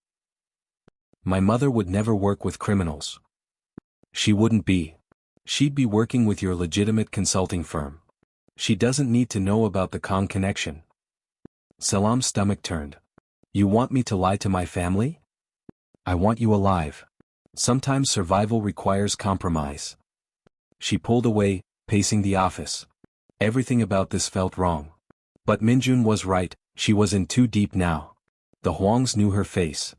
My mother would never work with criminals. She wouldn't be. She'd be working with your legitimate consulting firm. She doesn't need to know about the Kong connection. Selam's stomach turned. You want me to lie to my family? I want you alive. Sometimes survival requires compromise. She pulled away, pacing the office. Everything about this felt wrong. But Min-jun was right, she was in too deep now. The Huangs knew her face.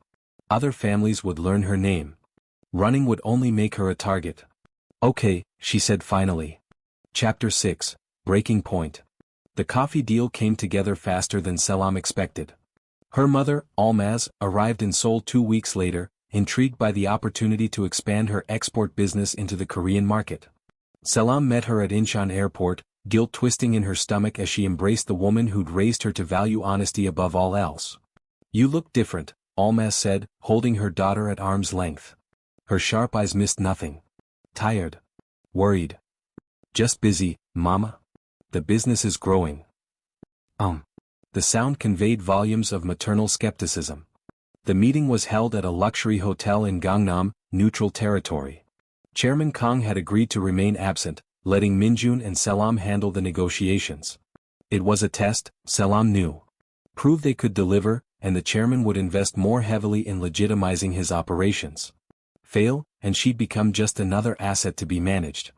Other families would learn her name. Running would only make her a target. Okay, she said finally. Chapter 6, Breaking Point. The coffee deal came together faster than Selam expected. Her mother, Almaz, arrived in Seoul 2 weeks later, intrigued by the opportunity to expand her export business into the Korean market. Selam met her at Incheon Airport, guilt twisting in her stomach as she embraced the woman who'd raised her to value honesty above all else. You look different, Almaz said, holding her daughter at arm's length. Her sharp eyes missed nothing. Tired. Worried. Just busy, Mama. The business is growing. The sound conveyed volumes of maternal skepticism. The meeting was held at a luxury hotel in Gangnam, neutral territory. Chairman Kang had agreed to remain absent, letting Min-jun and Selam handle the negotiations. It was a test, Selam knew. Prove they could deliver, and the chairman would invest more heavily in legitimizing his operations. Fail, and she'd become just another asset to be managed.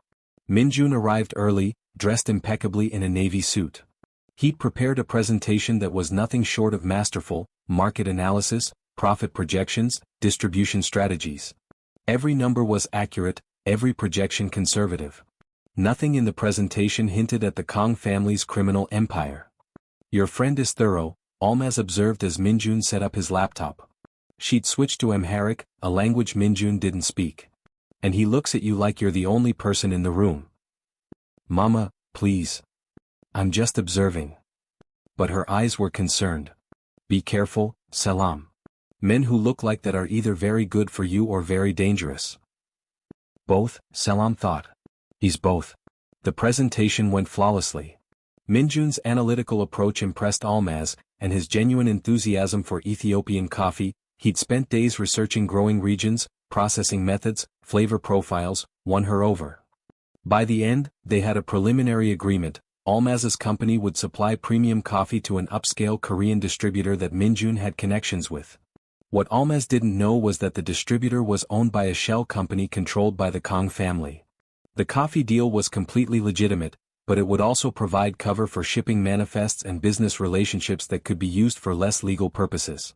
Min-jun arrived early, dressed impeccably in a navy suit. He'd prepared a presentation that was nothing short of masterful: market analysis, profit projections, distribution strategies. Every number was accurate, every projection conservative. Nothing in the presentation hinted at the Kang family's criminal empire. "Your friend is thorough," Almaz observed as Min-jun set up his laptop. She'd switched to Amharic, a language Min-jun didn't speak. "And he looks at you like you're the only person in the room." "Mama, please. I'm just observing." But her eyes were concerned. "Be careful, Selam. Men who look like that are either very good for you or very dangerous." "Both," Selam thought. "He's both." The presentation went flawlessly. Min-jun's analytical approach impressed Almaz, and his genuine enthusiasm for Ethiopian coffee. He'd spent days researching growing regions, processing methods, flavor profiles, won her over. By the end, they had a preliminary agreement. Almaz's company would supply premium coffee to an upscale Korean distributor that Min-jun had connections with. What Almaz didn't know was that the distributor was owned by a shell company controlled by the Kang family. The coffee deal was completely legitimate, but it would also provide cover for shipping manifests and business relationships that could be used for less legal purposes.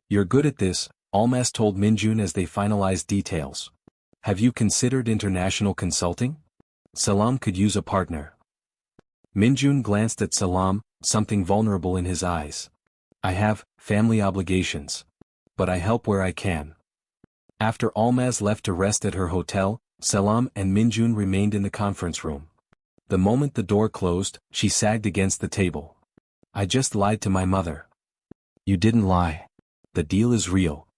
"You're good at this," Almaz told Min-jun as they finalized details. "Have you considered international consulting? Selam could use a partner." Min-jun glanced at Selam, something vulnerable in his eyes. "I have family obligations. But I help where I can." After Almaz left to rest at her hotel, Selam and Min-jun remained in the conference room. The moment the door closed, she sagged against the table. "I just lied to my mother." "You didn't lie. The deal is real.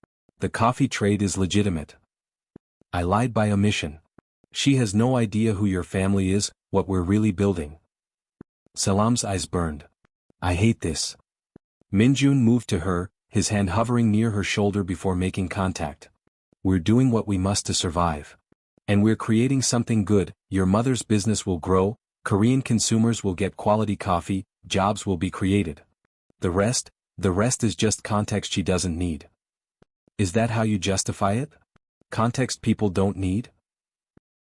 The coffee trade is legitimate." "I lied by omission. She has no idea who your family is, what we're really building." Selam's eyes burned. "I hate this." Min-jun moved to her, his hand hovering near her shoulder before making contact. "We're doing what we must to survive. And we're creating something good. Your mother's business will grow, Korean consumers will get quality coffee, jobs will be created. The rest is just context she doesn't need." "Is that how you justify it? Context people don't need?"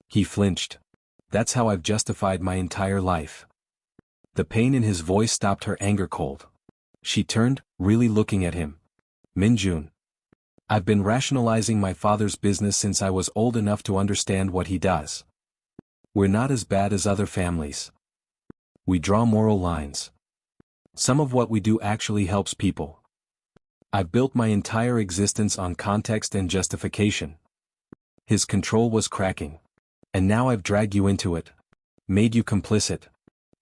He flinched. "That's how I've justified my entire life." The pain in his voice stopped her anger cold. She turned, really looking at him. "Min-jun. I've been rationalizing my father's business since I was old enough to understand what he does. We're not as bad as other families. We draw moral lines. Some of what we do actually helps people. I've built my entire existence on context and justification." His control was cracking. "And now I've dragged you into it. Made you complicit.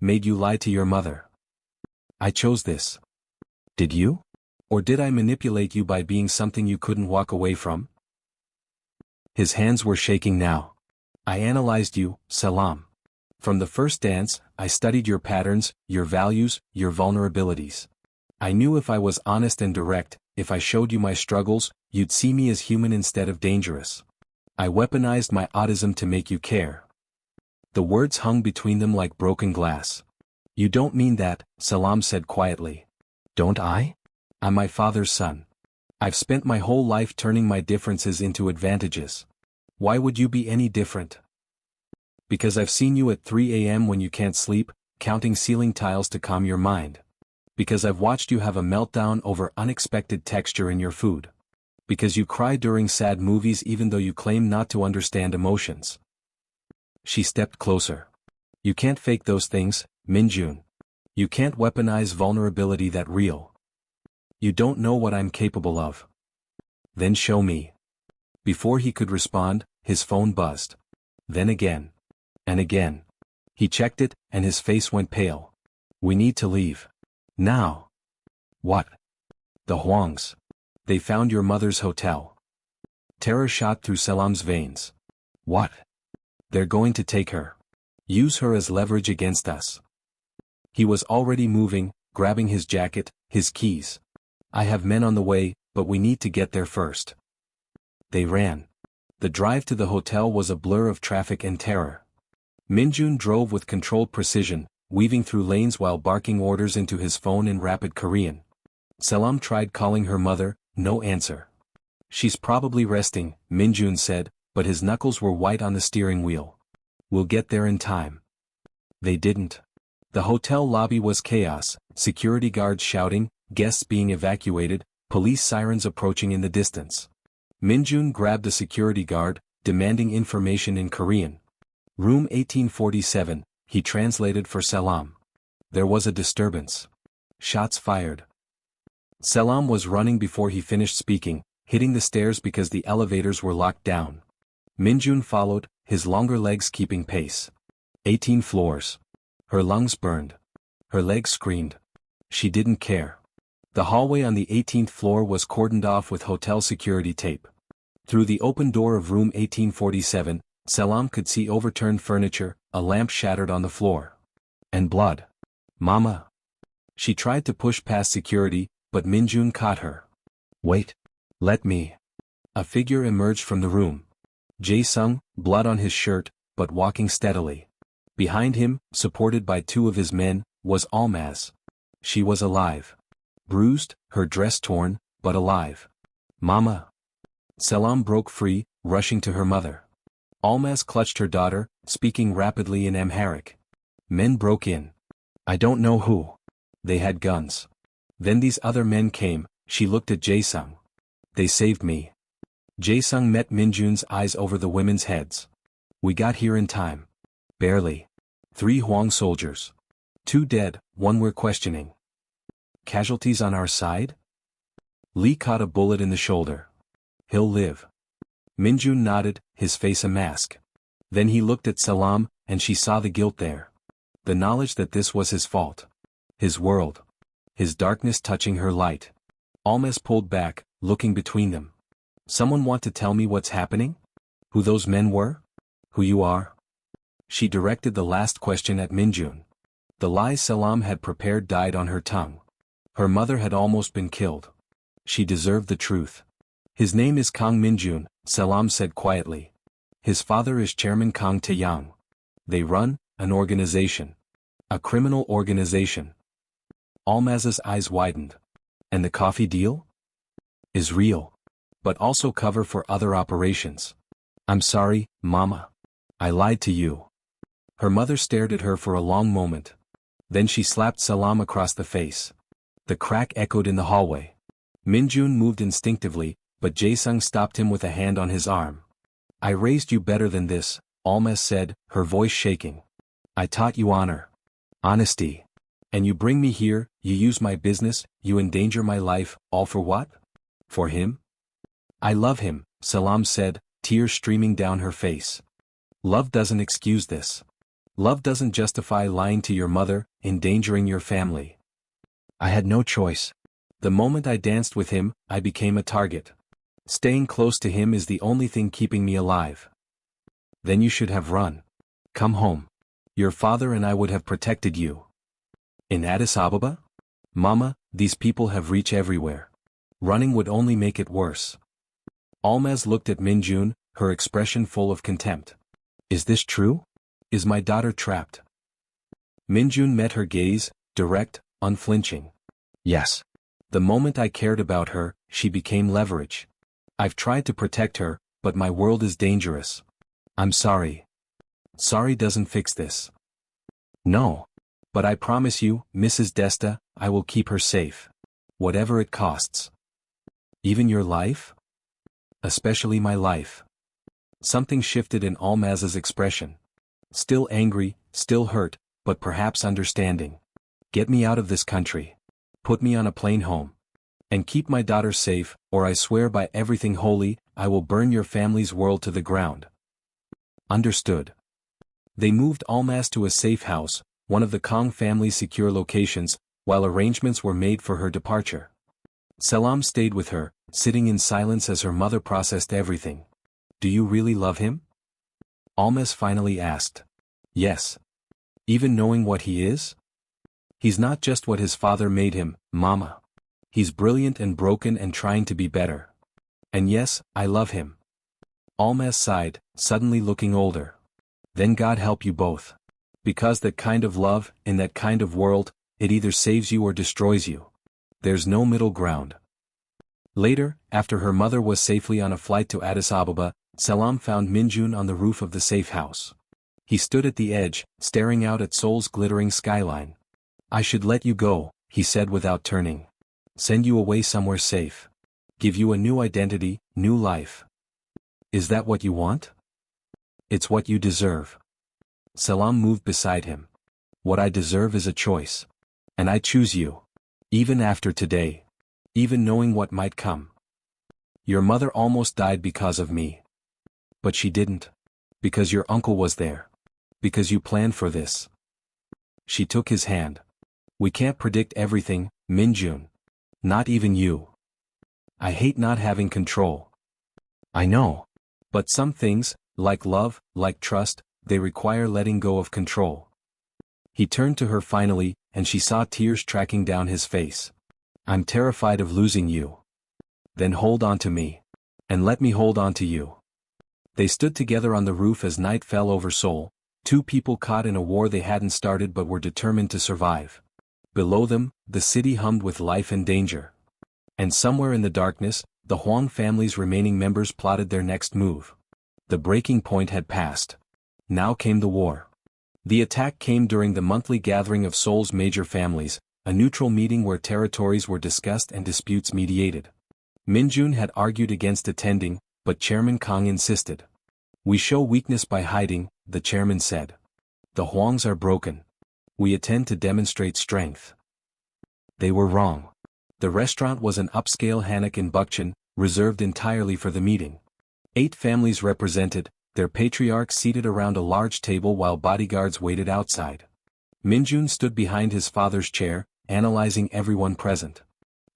Made you lie to your mother. I chose this. Did you? Or did I manipulate you by being something you couldn't walk away from?" His hands were shaking now. "I analyzed you, Selam. From the first dance, I studied your patterns, your values, your vulnerabilities. I knew if I was honest and direct, if I showed you my struggles, you'd see me as human instead of dangerous. I weaponized my autism to make you care." The words hung between them like broken glass. "You don't mean that," Selam said quietly. "Don't I? I'm my father's son. I've spent my whole life turning my differences into advantages. Why would you be any different?" "Because I've seen you at 3 a.m. when you can't sleep, counting ceiling tiles to calm your mind. Because I've watched you have a meltdown over unexpected texture in your food. Because you cry during sad movies even though you claim not to understand emotions." She stepped closer. "You can't fake those things, Min-jun. You can't weaponize vulnerability that real. You don't know what I'm capable of." "Then show me." Before he could respond, his phone buzzed. Then again. And again. He checked it, and his face went pale. "We need to leave. Now." "What?" "The Huangs. They found your mother's hotel." Terror shot through Selam's veins. "What?" "They're going to take her. Use her as leverage against us." He was already moving, grabbing his jacket, his keys. "I have men on the way, but we need to get there first." They ran. The drive to the hotel was a blur of traffic and terror. Min-jun drove with controlled precision, weaving through lanes while barking orders into his phone in rapid Korean. Selam tried calling her mother, no answer. She's probably resting, Min-jun said, but his knuckles were white on the steering wheel. We'll get there in time. They didn't. The hotel lobby was chaos, security guards shouting, guests being evacuated, police sirens approaching in the distance. Min-jun grabbed a security guard, demanding information in Korean. Room 1847, he translated for Selam. There was a disturbance. Shots fired. Selam was running before he finished speaking, hitting the stairs because the elevators were locked down. Min-jun followed, his longer legs keeping pace. 18 floors. Her lungs burned. Her legs screamed. She didn't care. The hallway on the 18th floor was cordoned off with hotel security tape. Through the open door of room 1847, Selam could see overturned furniture, a lamp shattered on the floor. And blood. Mama. She tried to push past security, but Min-jun caught her. Wait. Let me. A figure emerged from the room. Jae-sung, blood on his shirt, but walking steadily. Behind him, supported by two of his men, was Almaz. She was alive. Bruised, her dress torn, but alive. Mama. Selam broke free, rushing to her mother. Almaz clutched her daughter, speaking rapidly in Amharic. Men broke in. I don't know who. They had guns. Then these other men came, she looked at Jae-sung. They saved me. Jae-sung met Min-jun's eyes over the women's heads. We got here in time. Barely. 3 Hwang soldiers. 2 dead, 1 we're questioning. Casualties on our side? Lee caught a bullet in the shoulder. He'll live. Min-jun nodded, his face a mask. Then he looked at Selam, and she saw the guilt there. The knowledge that this was his fault. His world. His darkness touching her light. Almaz pulled back, looking between them. Someone want to tell me what's happening? Who those men were? Who you are? She directed the last question at Min-jun. The lies Selam had prepared died on her tongue. Her mother had almost been killed. She deserved the truth. His name is Kang Min-jun, Selam said quietly. His father is Chairman Kang Tae-yang. They run an organization. A criminal organization. Almaz's eyes widened. And the coffee deal? Is real. But also cover for other operations. I'm sorry, Mama. I lied to you. Her mother stared at her for a long moment. Then she slapped Selam across the face. The crack echoed in the hallway. Min-jun moved instinctively, but Jae-sung stopped him with a hand on his arm. I raised you better than this, Almaz said, her voice shaking. I taught you honor. Honesty. And you bring me here, you use my business, you endanger my life, all for what? For him? I love him, Selam said, tears streaming down her face. Love doesn't excuse this. Love doesn't justify lying to your mother, endangering your family. I had no choice. The moment I danced with him, I became a target. Staying close to him is the only thing keeping me alive. Then you should have run. Come home. Your father and I would have protected you. In Addis Ababa? Mama, these people have reach everywhere. Running would only make it worse. Almaz looked at Min-jun, her expression full of contempt. Is this true? Is my daughter trapped? Min-jun met her gaze, direct, unflinching. Yes. The moment I cared about her, she became leverage. I've tried to protect her, but my world is dangerous. I'm sorry. Sorry doesn't fix this. No. But I promise you, Mrs. Desta, I will keep her safe. Whatever it costs. Even your life? Especially my life. Something shifted in Almaz's expression. Still angry, still hurt, but perhaps understanding. Get me out of this country. Put me on a plane home. And keep my daughter safe, or I swear by everything holy, I will burn your family's world to the ground. Understood. They moved Almaz to a safe house, one of the Kang family's secure locations, while arrangements were made for her departure. Selam stayed with her, sitting in silence as her mother processed everything. Do you really love him? Almaz finally asked. Yes. Even knowing what he is? He's not just what his father made him, Mama. He's brilliant and broken and trying to be better. And yes, I love him. Almas sighed, suddenly looking older. Then God help you both. Because that kind of love, in that kind of world, it either saves you or destroys you. There's no middle ground. Later, after her mother was safely on a flight to Addis Ababa, Selam found Min-jun on the roof of the safe house. He stood at the edge, staring out at Seoul's glittering skyline. I should let you go, he said without turning. Send you away somewhere safe. Give you a new identity, new life. Is that what you want? It's what you deserve. Selam moved beside him. What I deserve is a choice. And I choose you. Even after today. Even knowing what might come. Your mother almost died because of me. But she didn't. Because your uncle was there. Because you planned for this. She took his hand. We can't predict everything, Min-jun. Not even you. I hate not having control. I know. But some things, like love, like trust, they require letting go of control. He turned to her finally, and she saw tears tracking down his face. I'm terrified of losing you. Then hold on to me. And let me hold on to you. They stood together on the roof as night fell over Seoul, two people caught in a war they hadn't started but were determined to survive. Below them, the city hummed with life and danger. And somewhere in the darkness, the Hwang family's remaining members plotted their next move. The breaking point had passed. Now came the war. The attack came during the monthly gathering of Seoul's major families, a neutral meeting where territories were discussed and disputes mediated. Min-jun had argued against attending, but Chairman Kang insisted. We show weakness by hiding, the chairman said. The Hwangs are broken. We attend to demonstrate strength. They were wrong. The restaurant was an upscale hanok in Bukchon, reserved entirely for the meeting. 8 families represented, their patriarchs seated around a large table while bodyguards waited outside. Min-jun stood behind his father's chair, analyzing everyone present.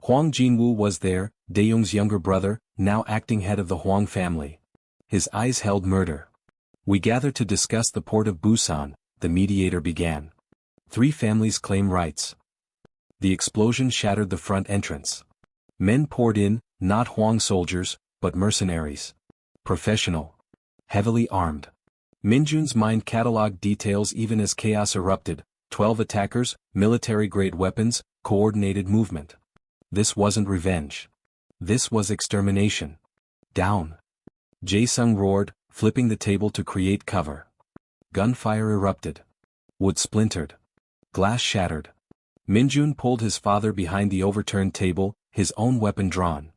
Hwang Jinwoo was there, Daeyoung's younger brother, now acting head of the Hwang family. His eyes held murder. We gather to discuss the port of Busan, the mediator began. 3 families claim rights. The explosion shattered the front entrance. Men poured in, not Hwang soldiers, but mercenaries. Professional. Heavily armed. Min-jun's mind cataloged details even as chaos erupted, 12 attackers, military-grade weapons, coordinated movement. This wasn't revenge. This was extermination. Down. Jae-sung roared, flipping the table to create cover. Gunfire erupted. Wood splintered. Glass shattered. Min-jun pulled his father behind the overturned table, his own weapon drawn.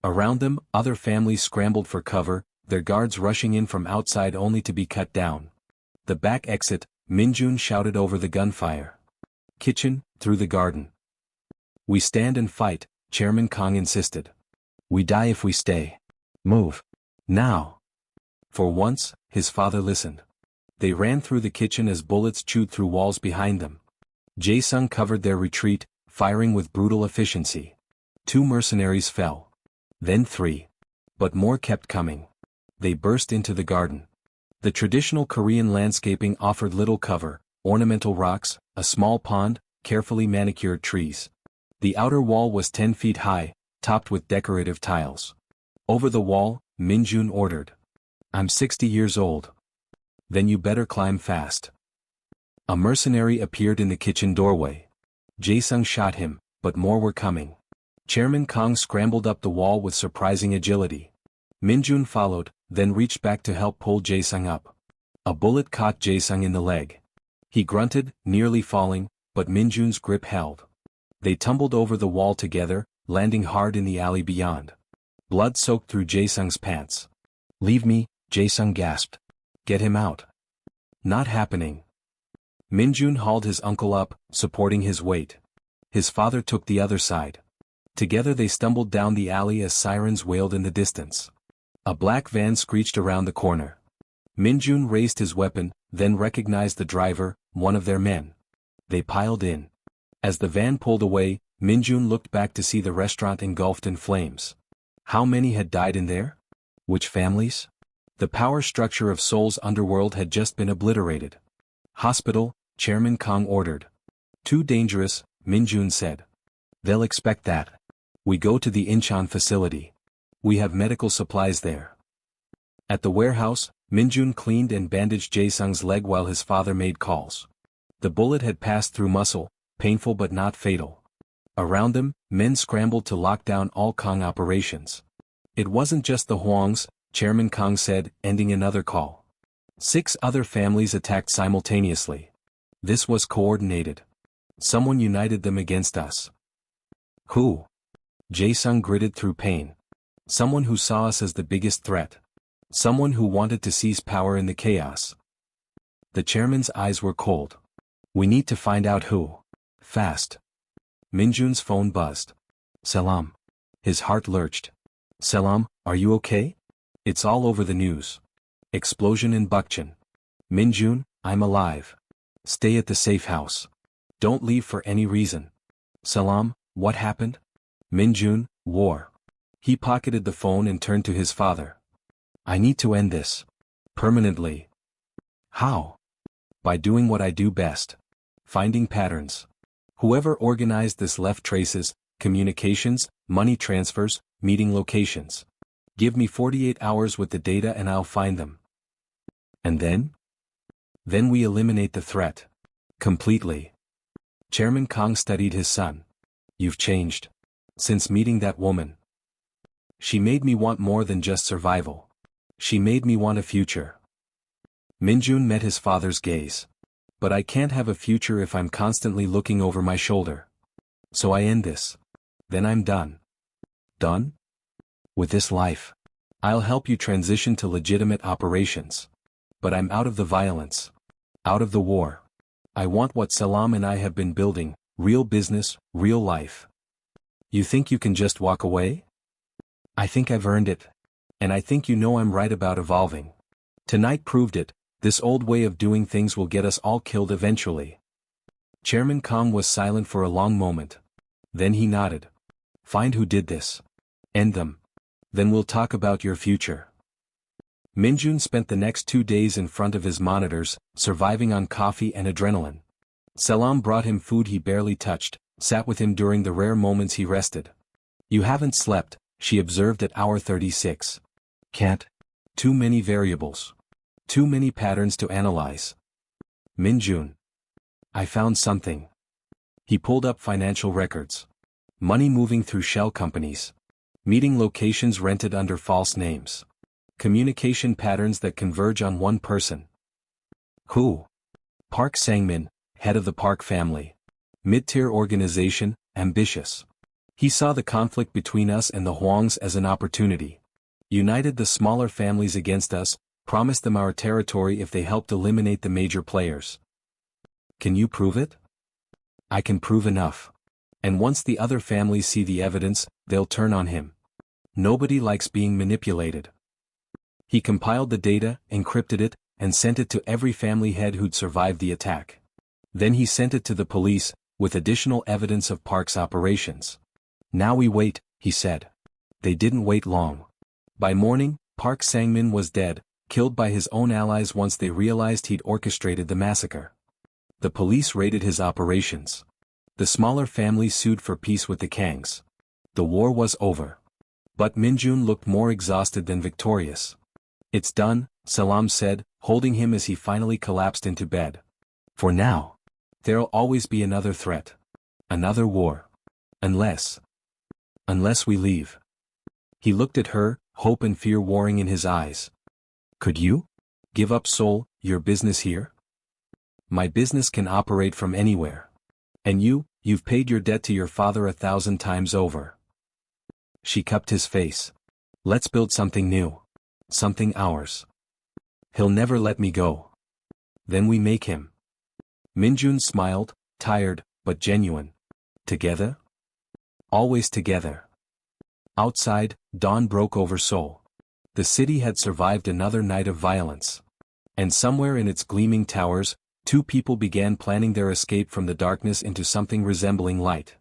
Around them, other families scrambled for cover, their guards rushing in from outside only to be cut down. The back exit, Min-jun shouted over the gunfire. Kitchen, through the garden. We stand and fight, Chairman Kang insisted. We die if we stay. Move. Now. For once, his father listened. They ran through the kitchen as bullets chewed through walls behind them. Jae-sung covered their retreat, firing with brutal efficiency. 2 mercenaries fell. Then 3. But more kept coming. They burst into the garden. The traditional Korean landscaping offered little cover, ornamental rocks, a small pond, carefully manicured trees. The outer wall was 10 feet high, topped with decorative tiles. Over the wall, Min-jun ordered. I'm 60 years old. Then you better climb fast. A mercenary appeared in the kitchen doorway. Jae-sung shot him, but more were coming. Chairman Kang scrambled up the wall with surprising agility. Min-jun followed, then reached back to help pull Jae-sung up. A bullet caught Jae-sung in the leg. He grunted, nearly falling, but Min-jun's grip held. They tumbled over the wall together, landing hard in the alley beyond. Blood soaked through Jae-sung's pants. Leave me, Jae-sung gasped. Get him out. Not happening. Min-jun hauled his uncle up, supporting his weight. His father took the other side. Together they stumbled down the alley as sirens wailed in the distance. A black van screeched around the corner. Min-jun raised his weapon, then recognized the driver, one of their men. They piled in. As the van pulled away, Min-jun looked back to see the restaurant engulfed in flames. How many had died in there? Which families? The power structure of Seoul's underworld had just been obliterated. Hospital, Chairman Kang ordered. Too dangerous, Min-jun said. They'll expect that. We go to the Incheon facility. We have medical supplies there. At the warehouse, Min-jun cleaned and bandaged Jae-sung's leg while his father made calls. The bullet had passed through muscle, painful but not fatal. Around them, men scrambled to lock down all Kong operations. It wasn't just the Huangs, Chairman Kong said, ending another call. 6 other families attacked simultaneously. This was coordinated. Someone united them against us. Who? Jae-sung gritted through pain. Someone who saw us as the biggest threat. Someone who wanted to seize power in the chaos. The chairman's eyes were cold. We need to find out who. Fast. Min-jun's phone buzzed. Selam. His heart lurched. Selam, are you okay? It's all over the news. Explosion in Bukchon. Min-jun, I'm alive. Stay at the safe house. Don't leave for any reason. Selam, what happened? Min-jun, war. He pocketed the phone and turned to his father. I need to end this. Permanently. How? By doing what I do best. Finding patterns. Whoever organized this left traces, communications, money transfers, meeting locations. Give me 48 hours with the data and I'll find them. And then? Then we eliminate the threat. Completely. Chairman Kong studied his son. You've changed. Since meeting that woman. She made me want more than just survival. She made me want a future. Min-jun met his father's gaze. But I can't have a future if I'm constantly looking over my shoulder. So I end this. Then I'm done. Done? With this life. I'll help you transition to legitimate operations. But I'm out of the violence. Out of the war. I want what Selam and I have been building, real business, real life. You think you can just walk away? I think I've earned it. And I think you know I'm right about evolving. Tonight proved it, this old way of doing things will get us all killed eventually. Chairman Kong was silent for a long moment. Then he nodded. Find who did this. End them. Then we'll talk about your future. Min-jun spent the next 2 days in front of his monitors, surviving on coffee and adrenaline. Selam brought him food he barely touched, sat with him during the rare moments he rested. You haven't slept, she observed at hour 36. Can't. Too many variables. Too many patterns to analyze. Min-jun. I found something. He pulled up financial records. Money moving through shell companies. Meeting locations rented under false names. Communication patterns that converge on one person. Who? Park Sang-min, head of the Park family. Mid-tier organization, ambitious. He saw the conflict between us and the Huangs as an opportunity. United the smaller families against us, promised them our territory if they helped eliminate the major players. Can you prove it? I can prove enough. And once the other families see the evidence, they'll turn on him. Nobody likes being manipulated. He compiled the data, encrypted it, and sent it to every family head who'd survived the attack. Then he sent it to the police, with additional evidence of Park's operations. Now we wait, he said. They didn't wait long. By morning, Park Sang-min was dead, killed by his own allies once they realized he'd orchestrated the massacre. The police raided his operations. The smaller families sued for peace with the Kangs. The war was over. But Min-jun looked more exhausted than victorious. It's done, Selam said, holding him as he finally collapsed into bed. For now. There'll always be another threat. Another war. Unless we leave. He looked at her, hope and fear warring in his eyes. Could you? Give up Seoul, your business here? My business can operate from anywhere. And you've paid your debt to your father 1,000 times over. She cupped his face. Let's build something new. Something ours. He'll never let me go. Then we make him. Min-jun smiled, tired, but genuine. Together? Always together. Outside, dawn broke over Seoul. The city had survived another night of violence. And somewhere in its gleaming towers, 2 people began planning their escape from the darkness into something resembling light.